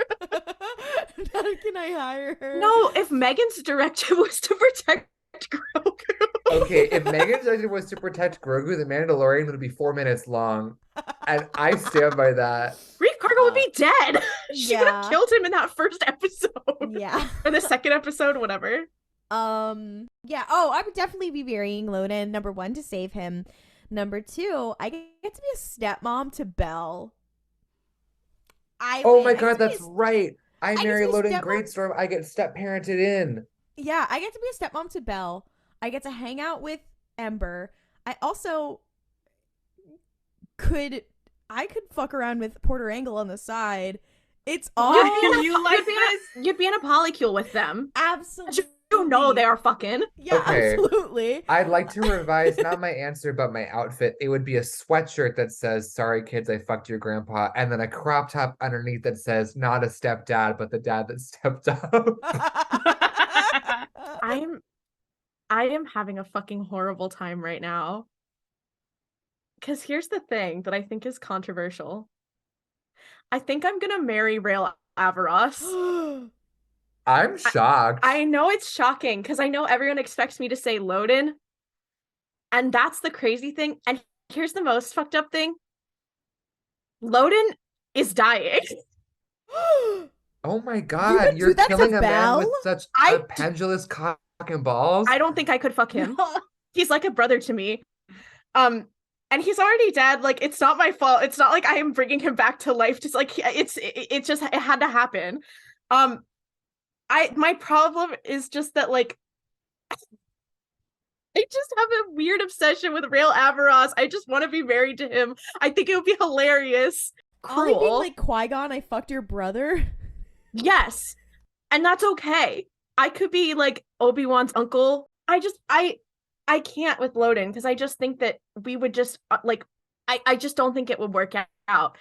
Can I hire her? No, if Megan's directive was to protect Grogu. Okay, if Megan's directive was to protect Grogu, the Mandalorian would be 4 minutes long. And I stand by that. Grief Karga would be dead. She would have killed him in that first episode. Yeah. Or the second episode, whatever. Yeah. Oh, I would definitely be marrying Loden. Number 1, to save him. Number 2, I get to be a stepmom to Belle. Oh my god, that's right. I marry Loden Greatstorm. I get step-parented in. Yeah, I get to be a stepmom to Belle. I get to hang out with Ember. I also could I could fuck around with Porter Engle on the side. It's all You like this? You'd be in a polycule with them. absolutely. You know they are fucking. Yeah, Okay. absolutely. I'd like to revise not my answer, but my outfit. It would be a sweatshirt that says, "Sorry kids, I fucked your grandpa," and then a crop top underneath that says, "Not a stepdad, but the dad that stepped up." I am having a fucking horrible time right now. Because here's the thing that I think is controversial. I think I'm gonna marry Rael Averos. I'm shocked. I know it's shocking because I know everyone expects me to say Loden. And that's the crazy thing. And here's the most fucked up thing. Loden is dying. Oh my god, would you're do that to killing a man Belle? with such I a d- pendulous cock and balls. I don't think I could fuck him. He's like a brother to me. And he's already dead. Like, it's not my fault. It's not like I am bringing him back to life. Just like it just it had to happen. My problem is just that, like, I just have a weird obsession with Rael Averos. I just want to be married to him. I think it would be hilarious. Ollie being Cruel. like Qui-Gon, I fucked your brother. Yes. And that's okay. I could be like Obi-Wan's uncle. I can't with Loden because I just think that we would just I just don't think it would work out.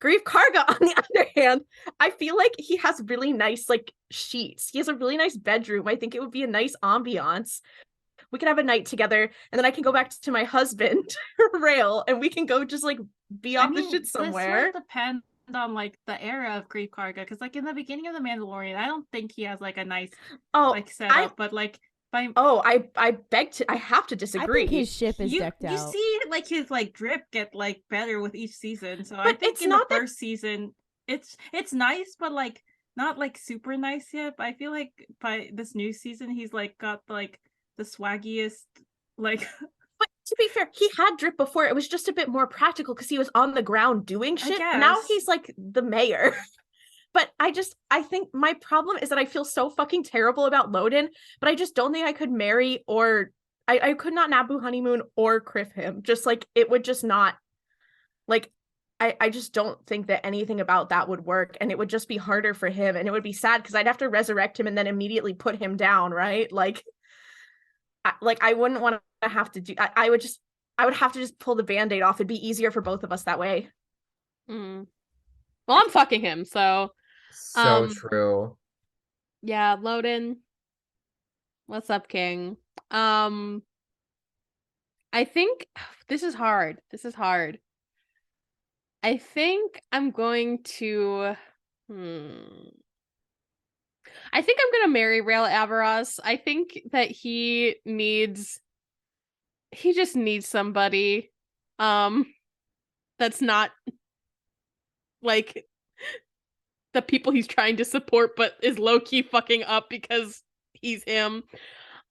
Grief Karga, on the other hand, I feel like he has really nice like sheets. He has a really nice bedroom. I think it would be a nice ambiance. We could have a night together, and then I can go back to my husband, Rael, and we can go just like be off the shit somewhere. This would depend on like the era of Grief Karga, because like in the beginning of The Mandalorian, I don't think he has like a nice like setup, but like by I have to I disagree. think his ship is decked out. You see like his like drip get like better with each season. So I But think it's in not the that- first season it's nice, but like not like super nice yet. But I feel like by this new season he's like got like the swaggiest like But to be fair, he had drip before. It was just a bit more practical because he was on the ground doing shit. Now guess. he's like the mayor. But I think my problem is that I feel so fucking terrible about Loden, but I just don't think I could marry or I could not Naboo honeymoon or Kriff him. Just like it would just not like I just don't think that anything about that would work, and it would just be harder for him, and it would be sad because I'd have to resurrect him and then immediately put him down, right? Like I wouldn't want to have to do I would have to just pull the band-aid off. It'd be easier for both of us that way. Well, I'm fucking him, so So true. yeah, Loden. What's up, King? I think this is hard. I think I'm going to I think I'm gonna marry Rael Averos. I think that he just needs somebody that's not like the people he's trying to support but is low-key fucking up because he's him.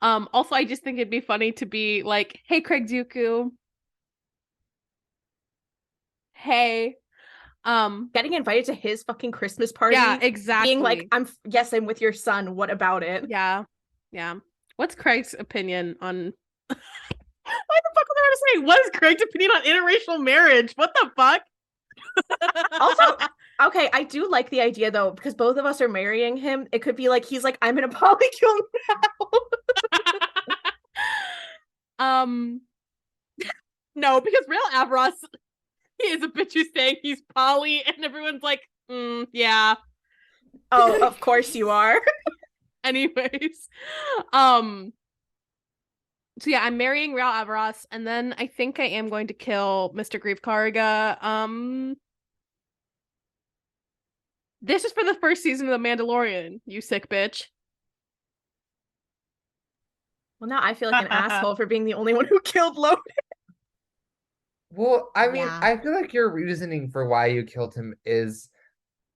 Also I just think it'd be funny to be like, hey Craig Dooku. Hey. Getting invited to his fucking Christmas party. Yeah, exactly. Being like, I'm with your son. What about it? Yeah. What's Craig's opinion on why the fuck was I gonna say? What is Craig's opinion on interracial marriage? What the fuck? Also, okay, I do like the idea though, because both of us are marrying him. It could be like he's like, I'm in a polycule now. No, because Rael Averos, he is a bitch who's saying he's poly, and everyone's like, yeah. Oh, of course you are. Anyways, so yeah, I'm marrying Rael Averos, and then I think I am going to kill Mr. Grief Karga. This is for the first season of The Mandalorian, you sick bitch. Well, now I feel like an asshole for being the only one who killed Loden. Well, I mean, Yeah. I feel like your reasoning for why you killed him is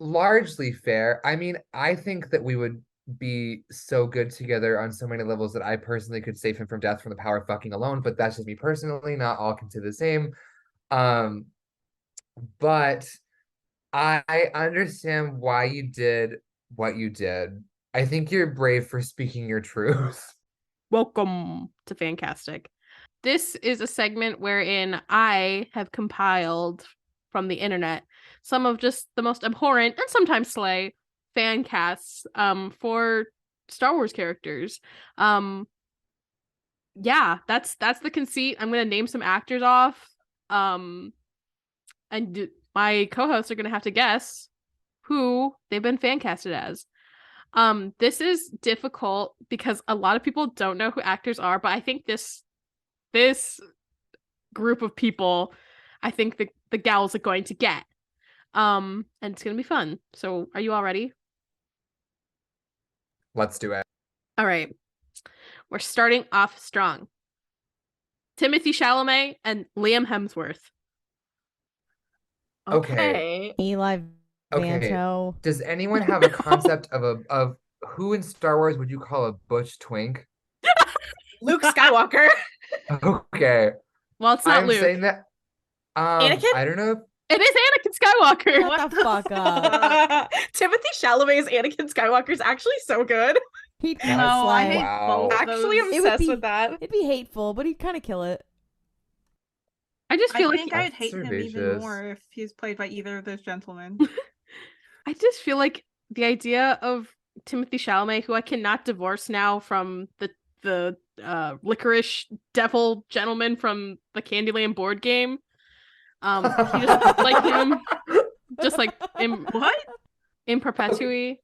largely fair. I mean, I think that we would be so good together on so many levels that I personally could save him from death from the power of fucking alone, but that's just me personally, not all can say the same. But I understand why you did what you did. I think you're brave for speaking your truth. Welcome to Fantastic. This is a segment wherein I have compiled from the internet some of just the most abhorrent and sometimes slay fan casts for Star Wars characters. Yeah, that's the conceit. I'm gonna name some actors off, and my co-hosts are gonna have to guess who they've been fan casted as. This is difficult because a lot of people don't know who actors are, but I think this group of people, I think the gals are going to get. And it's gonna be fun. So are you all ready? Let's do it. All right. We're starting off strong. Timothée Chalamet and Liam Hemsworth. Okay. Eli Okay. Vanto. Does anyone have a concept of who in Star Wars would you call a butch twink? Luke Skywalker. Okay. Well, it's not I'm Luke. saying that Anakin? I don't know. It is Anakin Skywalker. Shut the fuck up. Timothy Chalamet's Anakin Skywalker is actually so good. He'd No, kill No, I Slay. hate Wow. both Actually those. It would obsessed be- with that. It'd be hateful, but he'd kind of kill it. I just I feel like think I'd That's hate him even herbaceous. more if he's played by either of those gentlemen. I just feel like the idea of Timothée Chalamet, who I cannot divorce now from the licorice devil gentleman from the Candyland board game. He just like him, just like in What? in perpetuity.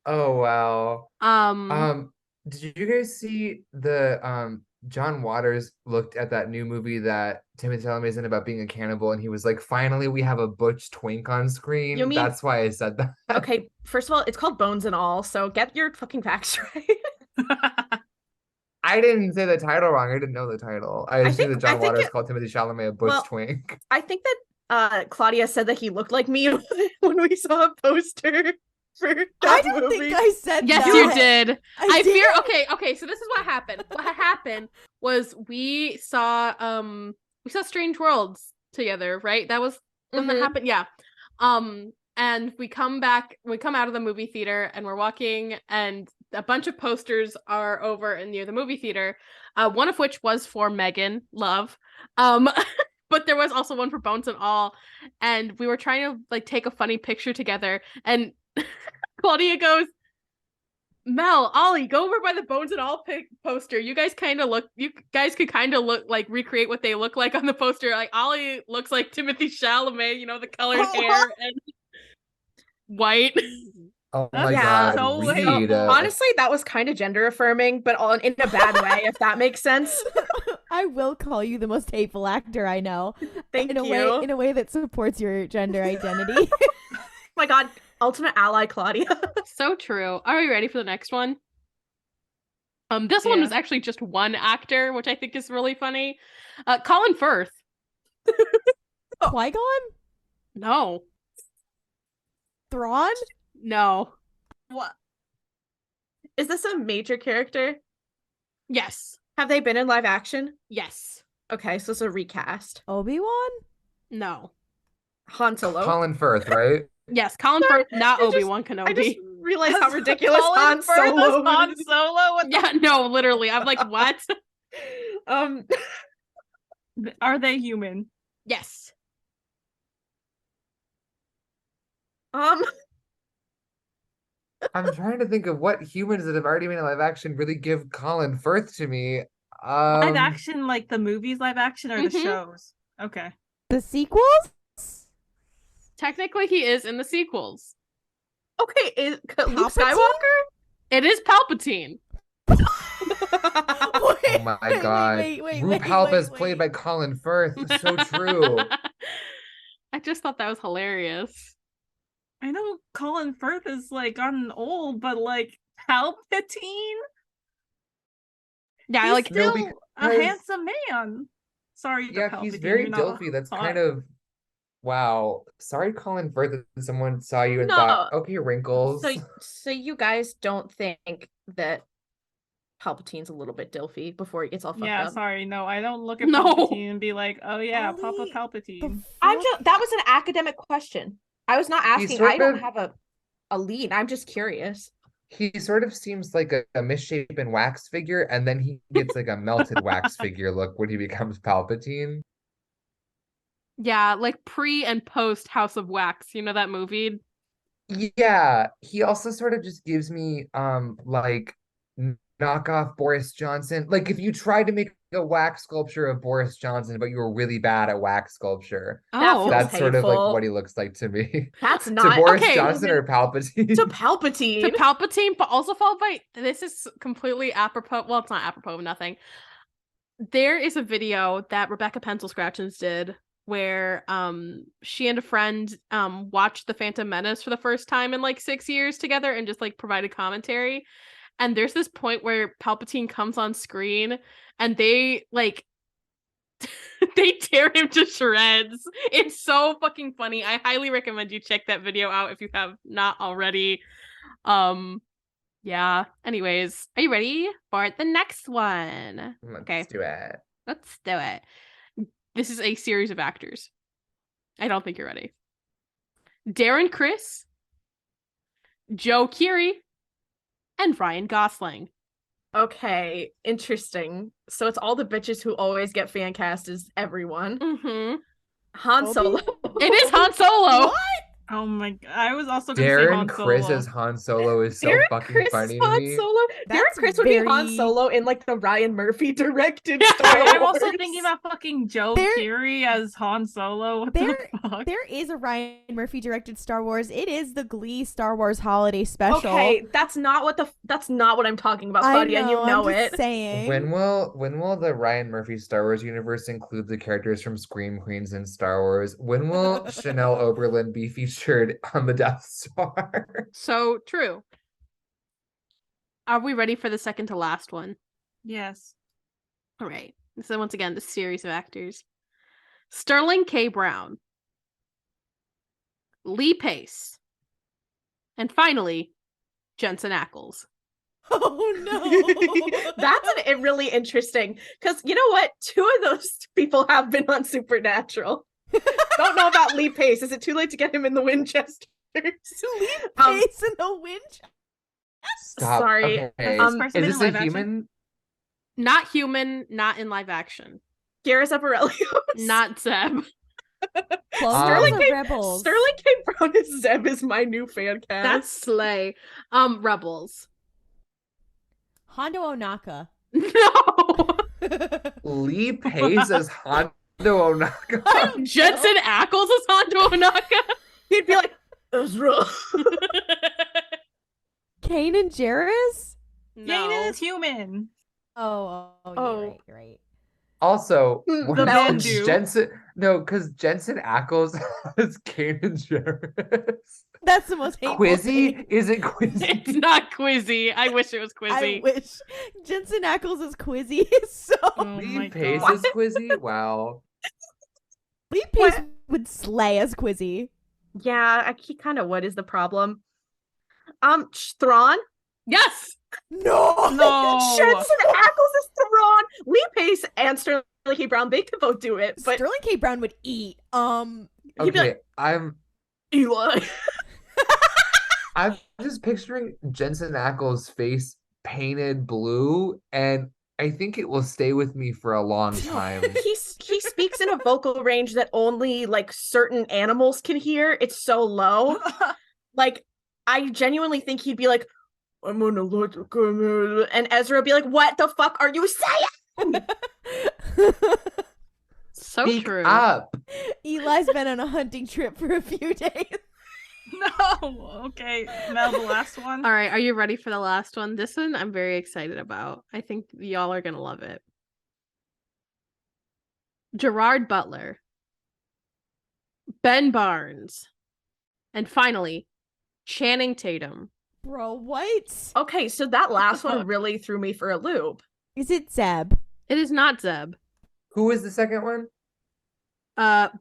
Oh wow. Um, Did you guys see the John Waters looked at that new movie that Timothée Chalamet's in about being a cannibal, and he was like, "Finally, we have a butch twink on screen." You mean- That's why I said that. Okay, first of all, it's called Bones and All, so get your fucking facts right. I didn't say the title wrong. I didn't know the title. I just knew that John Waters called Timothée Chalamet a butch well, twink. I think that Claudia said that he looked like me when we saw a poster for that I don't movie. think I said yes, that. you did. I did? fear. Okay. So this is what happened. What happened was we saw Strange Worlds together, right? That was when that Mhm. happened. Yeah. And we come out of the movie theater and we're walking, and a bunch of posters are over and near the movie theater. One of which was for Megan Love. But there was also one for Bones and All, and we were trying to like take a funny picture together, and Claudia goes, Mel, Ollie, go over by the Bones and All poster. You guys could kind of look like recreate what they look like on the poster. Like Ollie looks like Timothée Chalamet, the colored hair and white. Oh That's my yeah, God, so read. Honestly, that was kind of gender affirming, but in a bad way, if that makes sense. I will call you the most hateful actor I know. Thank in you. In a way that supports your gender identity. Oh my God, ultimate ally Claudia. So true. Are we ready for the next one? This one Yeah. was actually just one actor, which I think is really funny. Colin Firth. Qui-Gon? No. Thrawn? No. What? Is this a major character? Yes. Have they been in live action? Yes. Okay, so it's a recast. Obi-Wan? No. Han Solo. Colin Firth, right? Yes, Colin Firth, not I just- Obi-Wan Kenobi. I just realized how ridiculous Colin Han Firth Solo as Han is. Solo? What the- Yeah, no, literally. I'm like, what? Are they human? Yes. I'm trying to think of what humans that have already been in live action really give Colin Firth to me. Live action, like the movies live action or the Mhm. shows? Okay. The sequels? Technically, he is in the sequels. Okay, is Luke Palpatine? Skywalker? It is Palpatine. Oh my God. RuPalp is played by wait. Colin Firth. It's so true. I just thought that was hilarious. I know Colin Firth is like gotten old, but like Palpatine? Yeah, He's like still No, a because- handsome man. Sorry, the Yeah, he's Palpatine, very you're not Dilfy. That's hot. kind of wow. Sorry, Colin Firth, that someone saw you and No. thought, okay, wrinkles. So you guys don't think that Palpatine's a little bit Dilfy before he gets all fucked Yeah, up? sorry, no, I don't look at No. Palpatine and be like, oh yeah, Papa Ollie, Palpatine. That was an academic question. I was not asking. sort I don't of- have a lead. I'm just curious. He sort of seems like a misshapen wax figure, and then he gets like a melted wax figure look when he becomes Palpatine. Yeah, like pre and post House of Wax. You know that movie? Yeah, he also sort of just gives me like knockoff Boris Johnson. Like if you tried to make a wax sculpture of Boris Johnson, but you were really bad at wax sculpture. That Oh, feels That's sort of like hateful. what he looks like to me. That's To not Boris okay, Johnson or to Palpatine? Palpatine. to Palpatine, but also followed by, this is completely apropos. Well, it's not apropos of nothing. There is a video that Rebecca Pencil Scratchins did where she and a friend watched The Phantom Menace for the first time in like 6 years together and just like provided commentary. And there's this point where Palpatine comes on screen and they like they tear him to shreds. It's so fucking funny. I highly recommend you check that video out if you have not already. Yeah. Anyways, are you ready for the next one? Okay. Let's do it. Let's do it. This is a series of actors. I don't think you're ready. Darren Criss, Joe Keery, and Ryan Gosling. Okay, interesting. So it's all the bitches who always get fan cast as everyone. Mm-hmm. Han Gobi? Solo. It is Han Solo. What? Oh my god. I was also gonna say Darren Han Criss Solo. as Han Solo is so Darren fucking Criss funny is to Han me. Solo. Darren That's Criss would be Han very- Solo in like the Ryan Murphy directed Yeah, Star Wars. I'm also thinking about fucking Joe There- Keery as Han Solo. What There- the fuck? There is a Ryan Murphy directed Star Wars. It is the Glee Star Wars Holiday Special. Okay, that's not what I'm talking about, I Claudia, and you know I'm just it. saying. When will the Ryan Murphy Star Wars universe include the characters from Scream Queens in Star Wars? When will Chanel Oberlin be featured on the Death Star? So true. Are we ready for the second to last one? Yes. All right. So once again, the series of actors. Sterling K. Brown. Lee Pace. And finally, Jensen Ackles. Oh no. That's really interesting because you know what? 2 of those people have been on Supernatural. Don't know about Lee Pace. Is it too late to get him in the Winchesters? Lee Um, Pace in a winch. Stop. Sorry. Okay. Has this person Is been this in a live action? human? Not human, not in live action. Garrus Epirelios. Not Zeb. Clone Sterling Wars or K. Rebels? Sterling K. Brown as Zeb is my new fan cast. That's Slay. Rebels. Hondo Onaka. No. Lee Pace as Hondo Onaka. Jensen Ackles is Hondo Onaka. He'd be like, Ezra. Kanan Jarrus? Kanan is human. Oh, Oh. you're right. Also, The when Beldew. because Jensen Ackles has Kanan Jarrus. That's the most hateful Quizzy? thing. Is it Quizzy? It's not Quizzy. I wish it was I Quizzy. wish Jensen Ackles is Quizzy. So Oh Lee my Pace god. is Quizzy? Wow. Lee Pace would slay as Quizzy. Yeah, he kind of would is the problem. Thrawn? Yes. No, No. Jensen Ackles is Thrawn. Lee Pace and Sterling K. Brown, they could both do it, but Sterling K. Brown would eat. He'd be Okay, I'm Eli. I'm just picturing Jensen Ackles' face painted blue, and I think it will stay with me for a long time. He speaks in a vocal range that only like certain animals can hear. It's so low. Like, I genuinely think he'd be like, I'm gonna let you come here. And Ezra would be like, what the fuck are you saying? So Speak true. up. Eli's been on a hunting trip for a few days. No. Okay. Now the last one. All right, are you ready for the last one? This one I'm very excited about. I think y'all are going to love it. Gerard Butler, Ben Barnes, and finally, Channing Tatum. Bro, what? Okay, so that last one really threw me for a loop. Is it Zeb? It is not Zeb. Who is the second one?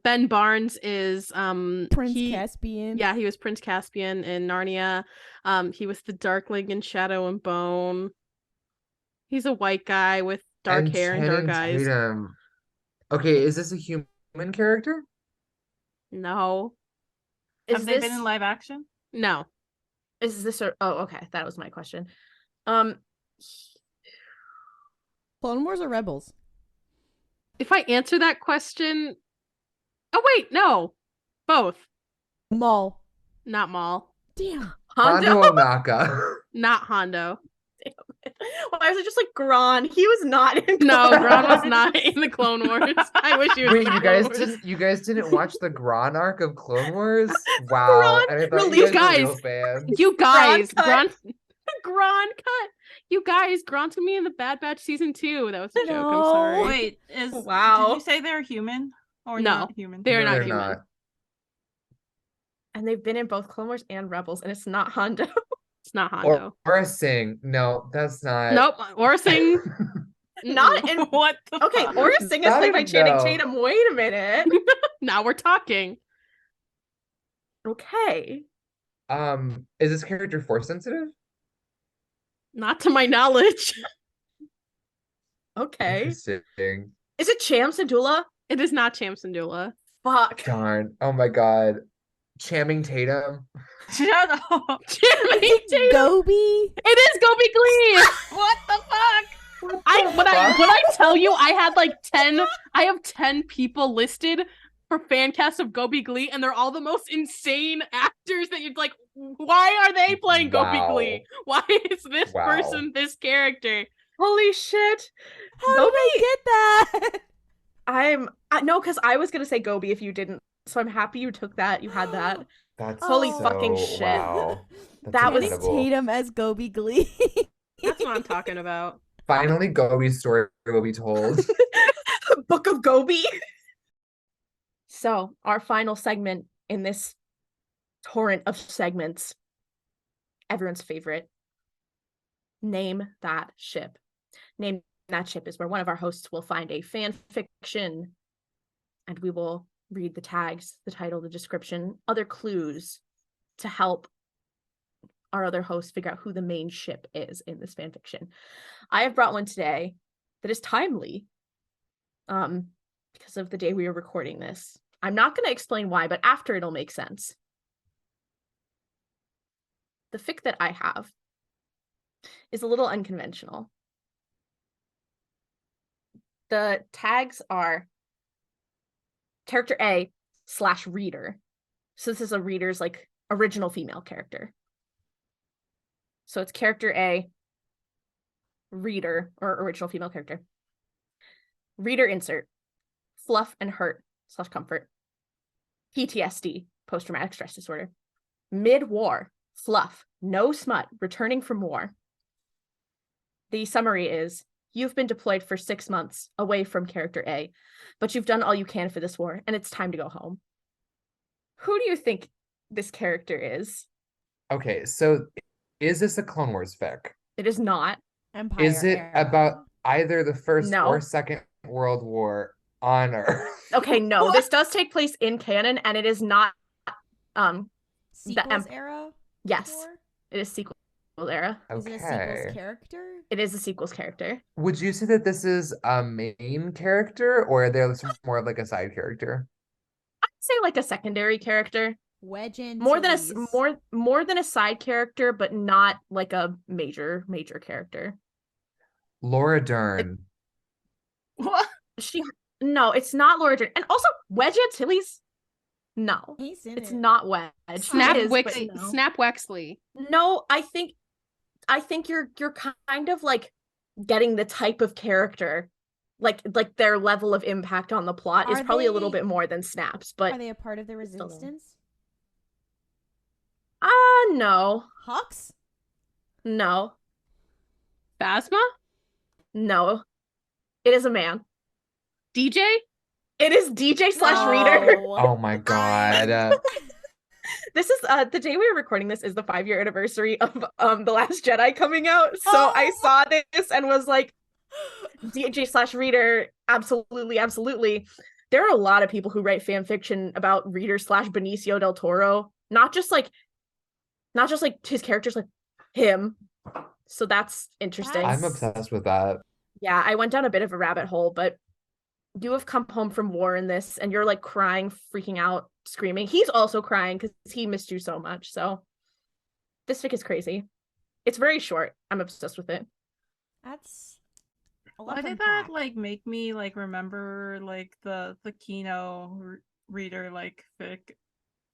Ben Barnes is Prince he- Caspian. Yeah, he was Prince Caspian in Narnia. He was the Darkling in Shadow and Bone. He's a white guy with dark And hair and dark Channing eyes. Tatum. Okay, is this a human character? No. Have they been in live action? No. Is this a oh okay, that was my question. Clone Wars or Rebels? If I answer that question, Oh wait, no. Both. Maul. Not Maul. Damn. Hondo Hondo. Ohnaka. Not Hondo. Why was it just like Gron? He was not in No, Clone Gron was Wars. not in the Clone Wars. I wish he was. Wait, in the you Clone guys Wars. didn't watch the Gron arc of Clone Wars? Wow. Gron And I thought released- you guys Guys, were real fans. You guys, cut. Gron cut. You guys, Gron's gonna be in the Bad Batch season 2. That was a joke. I'm No. sorry. Wait, Wow. Did you say they're human or No, not human? they're No, not they're human. not. And they've been in both Clone Wars and Rebels, and it's not Hondo. It's not Hondo. Or a Sing. No, that's not. Nope. Or Sing. Not in. What the Okay, fuck? Aura Singh is Not played by even Channing no. Tatum. Wait a minute. Now we're talking. Okay. Is this character force sensitive? Not to my knowledge. Okay. Interesting. Is it Cham Syndulla? It is not Cham Syndulla. Fuck. Darn. Oh my god. Channing Tatum. Shut up. Channing Tatum. Gobi. It is Gobi Glee. What the fuck? When I tell you I have 10 people listed for fan cast of Gobi Glee, and they're all the most insane actors that you'd like, why are they playing Gobi Wow. Glee? Why is this Wow. person this character? Holy shit. How Gobi. did I get that? No, because I was gonna say Gobi if you didn't. So I'm happy you took that. You had that. That's Holy so, fucking shit. Wow. That's That was- Channing incredible. Tatum as Gobi Glee. That's what I'm talking about. Finally, Gobi's story will be told. Book of Gobi. So, our final segment in this torrent of segments, everyone's favorite. Name that ship. Name that ship is where one of our hosts will find a fan fiction and we will read the tags, the title, the description, other clues to help our other hosts figure out who the main ship is in this fan fiction. I have brought one today that is timely because of the day we are recording this. I'm not going to explain why, but after it'll make sense. The fic that I have is a little unconventional. The tags are character A / reader. So this is a reader's like original female character. So it's character A, reader, or original female character. Reader insert, fluff and hurt / comfort. PTSD, post-traumatic stress disorder. Mid-war, fluff, no smut, returning from war. The summary is, you've been deployed for 6 months away from character A, but you've done all you can for this war, and it's time to go home. Who do you think this character is? Okay, so is this a Clone Wars fic? It is not. Empire Is it era. about either the First No. or Second World War on Earth? Okay, no, this does take place in canon, and it is not, Sequels era? yes, War? it is sequel era. Is it a Okay. sequels character? It is a sequels character. Would you say that this is a main character or they're more of like a side character? I'd say like a secondary character. Wedge and More than a side character, but not like a major character. Laura Dern. What? No, it's not Laura Dern. And also Wedge Antilles. No, He's in it's it. not Wedge. Snap It is, but no. Snap Wexley. No, I think you're kind of like getting the type of character, like their level of impact on the plot is Are probably a little they- bit more than Snaps, but Are they a part of the Still no. resistance? no, Hawks? no, Phasma? no. It is a man. DJ? It is DJ / reader. No. Oh my god. This is the day we were recording this is the 5-year anniversary of The Last Jedi coming out. So I saw this and was like, DJ / reader, absolutely. There are a lot of people who write fan fiction about reader / Benicio del Toro. Not just like his characters, like him. So that's interesting. I'm obsessed with that. Yeah, I went down a bit of a rabbit hole, but you have come home from war in this and you're like crying, freaking out, screaming. He's also crying because he missed you so much. So this fic is crazy. It's very short. I'm obsessed with it. That's a lot Why to did that unpack. like make me like remember like the Kino reader like fic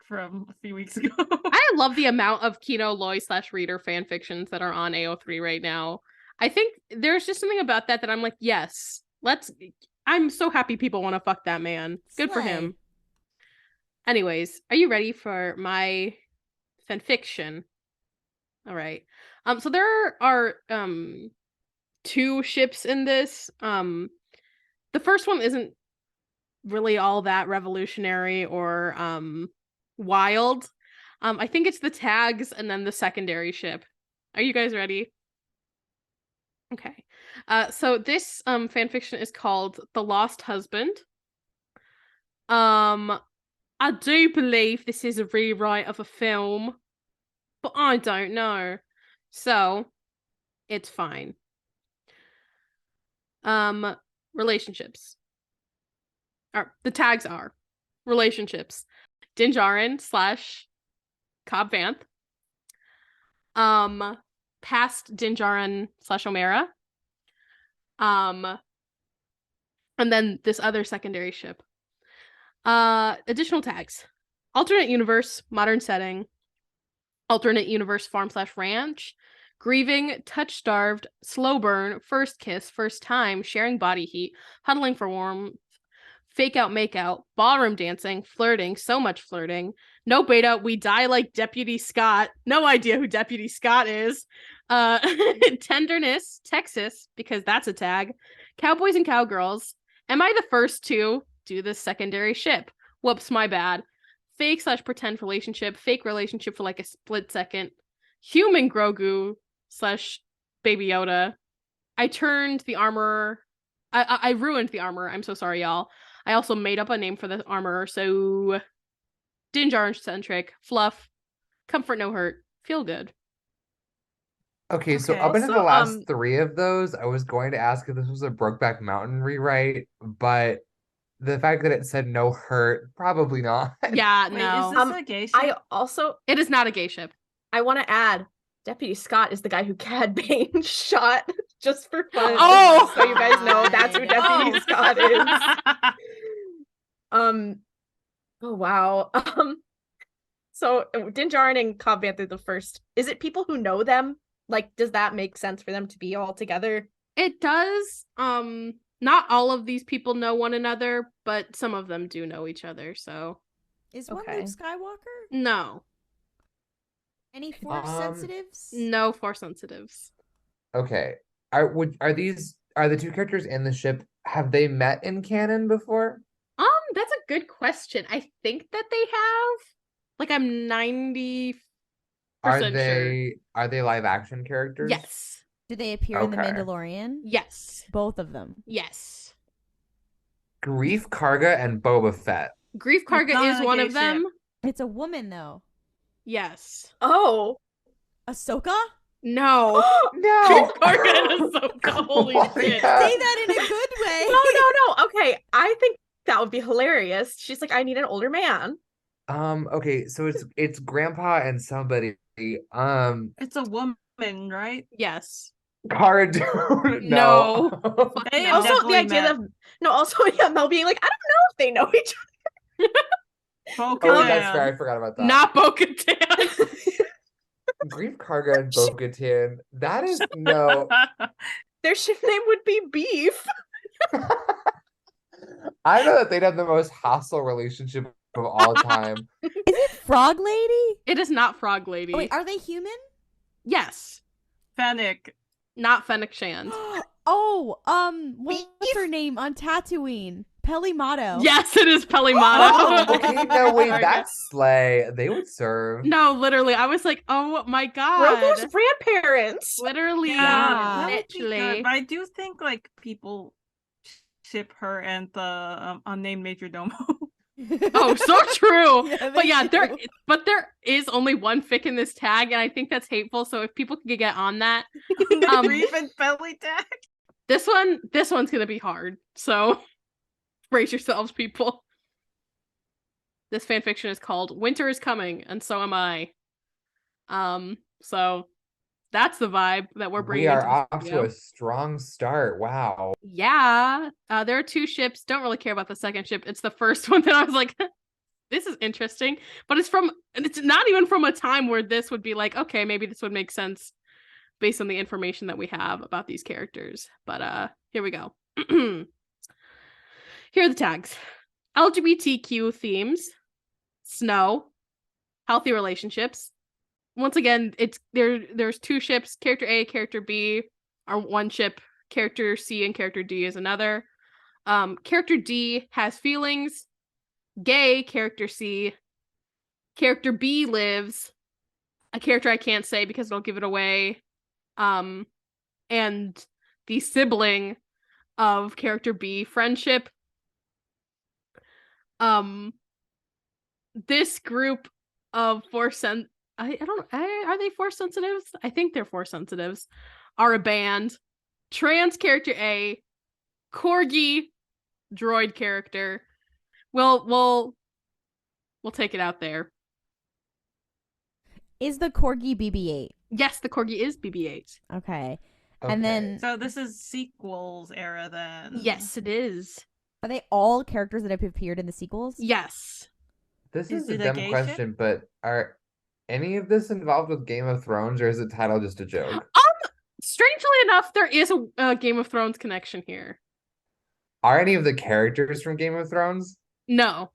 from a few weeks ago. I love the amount of Kino Loy / reader fan fictions that are on AO3 right now. I think there's just something about that I'm like, yes, I'm so happy people want to fuck that man. Good for him. Anyways, are you ready for my fanfiction? All right. So there are 2 ships in this. The first one isn't really all that revolutionary or wild. I think it's the tags and then the secondary ship. Are you guys ready? Okay. So this fanfiction is called The Lost Husband. I do believe this is a rewrite of a film, but I don't know. So it's fine. Relationships. The tags are relationships. Din Djarin / Cobb Vanth. Past Din Djarin / Omera. And then this other secondary ship. Additional tags. Alternate universe, modern setting. Alternate universe, farm / ranch. Grieving, touch-starved, slow burn, first kiss, first time, sharing body heat, huddling for warmth, fake out, make out, ballroom dancing, flirting, so much flirting, no beta, we die like Deputy Scott, no idea who Deputy Scott is, tenderness, Texas, because that's a tag, cowboys and cowgirls, am I the first to do this secondary ship? Whoops, my bad. Fake / pretend relationship, fake relationship for like a split second, human Grogu / Baby Yoda. I turned the armor. I ruined the armor. I'm so sorry, y'all. I also made up a name for the armor. So Din Djarin centric, fluff, comfort, no hurt, feel good. Okay, so Okay. up until the Also, last 3 of those, I was going to ask if this was a Brokeback Mountain rewrite, but the fact that it said no hurt, probably not. Yeah, Wait, no. is this a gay ship? It is not a gay ship. I want to add, Deputy Scott is the guy who Cad Bane shot just for fun. Oh! So you guys know that's who Deputy Oh. Scott is. Oh wow. So Din Djarin and Cobb Vanth are the first. Is it people who know them? Like, does that make sense for them to be all together? It does. Not all of these people know one another, but some of them do know each other, so. Is one Okay. Luke Skywalker? No. Any force sensitives? No force sensitives. Okay. Are the 2 characters in the ship, have they met in canon before? That's a good question. I think that they have. Like, I'm 90% Are sure. they live action characters? Yes. Do they appear in The Okay. Mandalorian? Yes. Both of them. Yes. Greef Karga and Boba Fett. Grief Karga not is a one gay of them. It's a woman, though. Yes. Oh. Ahsoka? No. No. Karga and Ahsoka. Holy shit. Yeah. Say that in a good way. No. Okay, I think that would be hilarious. She's like, I need an older man. Okay, so it's Grandpa and somebody. It's a woman, right? Yes. Cara Dune. No. They No. have Also, the definitely idea met. of Mel being like, I don't know if they know each Oh, that's Bo-Katan. fair. I forgot about that. Not Bo-Katan. Greef Karga and Bo-Katan. That is no. other. Their ship name would be Beef. I know that they'd have the most hostile relationship of all time. Is it Frog Lady? It is not Frog Lady. Oh, wait, are they human? Yes. Fennec. Not Fennec Shand. What's her name on Tatooine? Pelimato. Yes, it is Oh, Pelimato. okay, no, wait, Sorry. that's Slay. They would serve. No, literally. I was like, oh my god. Grogu's grandparents. Literally. Yeah, that would be Literally. good. But I do think like people ship her and the unnamed Major Domo. Oh, so true. Yeah, But they yeah, there do. is only one fic in this tag, and I think that's hateful. So if people could get on that, The Grief and belly tag. this one's gonna be hard. So brace yourselves, people. This fanfiction is called Winter is Coming, and so am I. So that's the vibe that we're bringing. We are into off this to video. a strong start. Wow. Yeah. There are 2 ships. Don't really care about the second ship. It's the first one that I was like, this is interesting, but it's not even from a time where this would be like, okay, maybe this would make sense based on the information that we have about these characters. But here we go. Here are the tags. LGBTQ themes, snow, healthy relationships. Once again, there's two ships, character A, character B are one ship, character C and character D is another. Character D has feelings, gay, character C. Character B lives, a character I can't say because it'll give it away. And the sibling of character B, friendship. This group of are they force sensitives? I think they're force sensitives. Are a band. Trans character A, corgi, droid character. We'll take it out there. Is the corgi BB-8? Yes, the corgi is BB-8. Okay. And then So this is sequels era then. Yes, it is. are they all characters that have appeared in the sequels? Yes. This Is is a it a dumb gay question, but are any of this involved with Game of Thrones, or is the title just a joke? Strangely enough, there is a Game of Thrones connection here. Are any of the characters from Game of Thrones? No.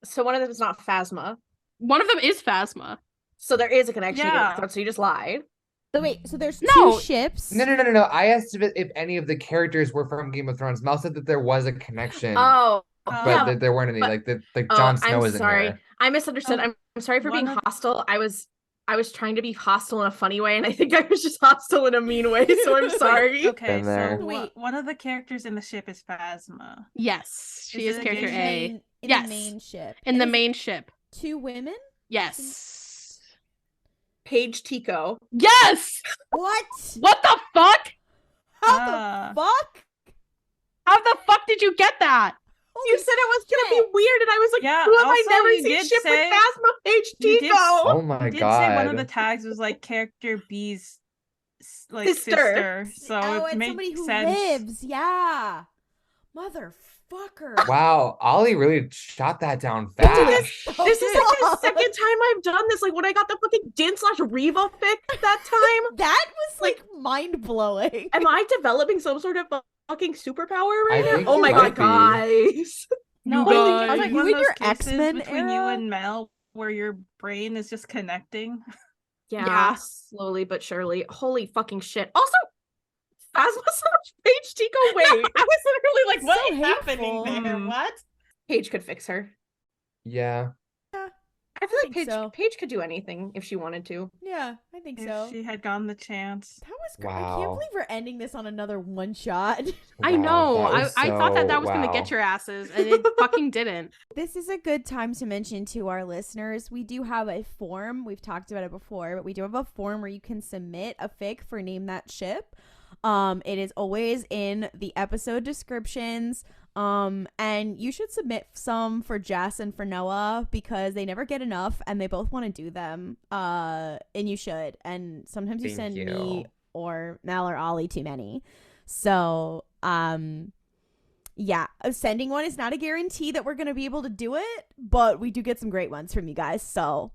So one of them is not Phasma. One of them is Phasma. So there is a connection to Game Yeah. of Thrones, so you just lied. So wait, so there's No. two ships. No. I asked if any of the characters were from Game of Thrones. Mel said that there was a connection, Oh, but yeah. that there weren't any. but- Like oh, Jon Snow I'm isn't sorry. here. I misunderstood. Oh, I'm sorry for one being of- hostile. I was trying to be hostile in a funny way, and I think I was just hostile in a mean way, so I'm sorry. Okay, Been there. so Wait. one of the characters in the ship is Phasma. Yes, she Is is it a character gay A. In Yes. the main ship. In the Is it main ship. two women? Yes. Paige Tico. Yes! What? What the fuck? How Ah. the fuck? How the fuck did you get that? You said it was gonna be weird, and I was like, Yeah, who have I also never you seen did ship say- with Phasma? Paige you did- Tico. Oh my I did god! say one of the tags was like character B's like Sister. sister, so oh, it and makes somebody who sense. lives. Yeah. Motherfucker. Wow, Ollie really shot that down This fast. This is like the second time I've done this. Like when I got the fucking Din/Reva fic that time. That was like mind blowing. Am I developing some sort of fucking superpower I right now? think Oh you my might god, be. guys. No, You I guys- think it's You one in of those your cases X-Men between you era? and Mel where your brain is just connecting. Yeah, Yeah. slowly but surely. Holy fucking shit. Also, Phasma/Paige Tico. Wait, I was literally like, what So is happening hateful. there? Mm. What? Paige could fix her. Yeah. I feel like think so. Paige could do anything if she wanted to. Yeah, I think If so. she had gotten the chance. That was great. I can't Wow. believe we're ending this on another one shot. I Wow, know. that was I thought that so- was gonna wow. get your asses, and it fucking didn't. This is a good time to mention to our listeners, we do have a form. We've talked about it before, but we do have a form where you can submit a fic for Name That Ship. It is always in the episode descriptions. And you should submit some for Jess and for Noah because they never get enough and they both want to do them. And you should. And sometimes you Thank send you. me or Mel or Ollie too many. So, yeah, sending one is not a guarantee that we're going to be able to do it, but we do get some great ones from you guys. So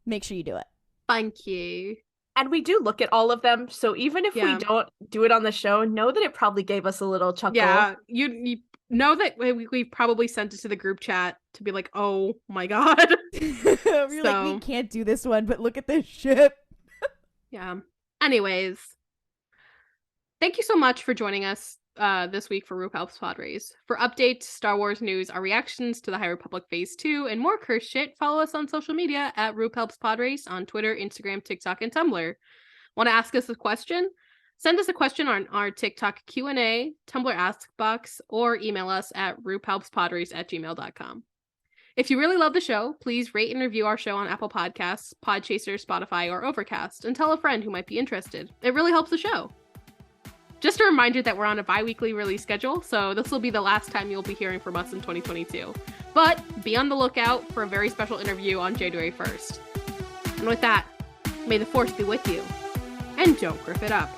make sure you do it. Thank you. And we do look at all of them, so even if Yeah. we don't do it on the show, know that it probably gave us a little chuckle. Yeah, you know that we probably sent it to the group chat to be like, oh my god. We're like, we So- can't do this one, but look at this ship. Yeah. Anyways, thank you so much for joining us this week for RuPalp's Pod Race. For updates, Star Wars news, our reactions to the High Republic Phase 2, and more cursed shit, follow us on social media at RuPalp's Pod Race on Twitter, Instagram, TikTok, and Tumblr. Want to ask us a question? Send us a question on our TikTok Q&A, Tumblr Ask Box, or email us at rupalpspodrace@gmail.com. If you really love the show, please rate and review our show on Apple Podcasts, Podchaser, Spotify, or Overcast, and tell a friend who might be interested. It really helps the show. Just a reminder that we're on a bi-weekly release schedule, so this will be the last time you'll be hearing from us in 2022. But be on the lookout for a very special interview on January 1st. And with that, may the force be with you. And don't griff it up.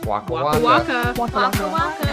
Waka Waka waka. waka. Waka waka.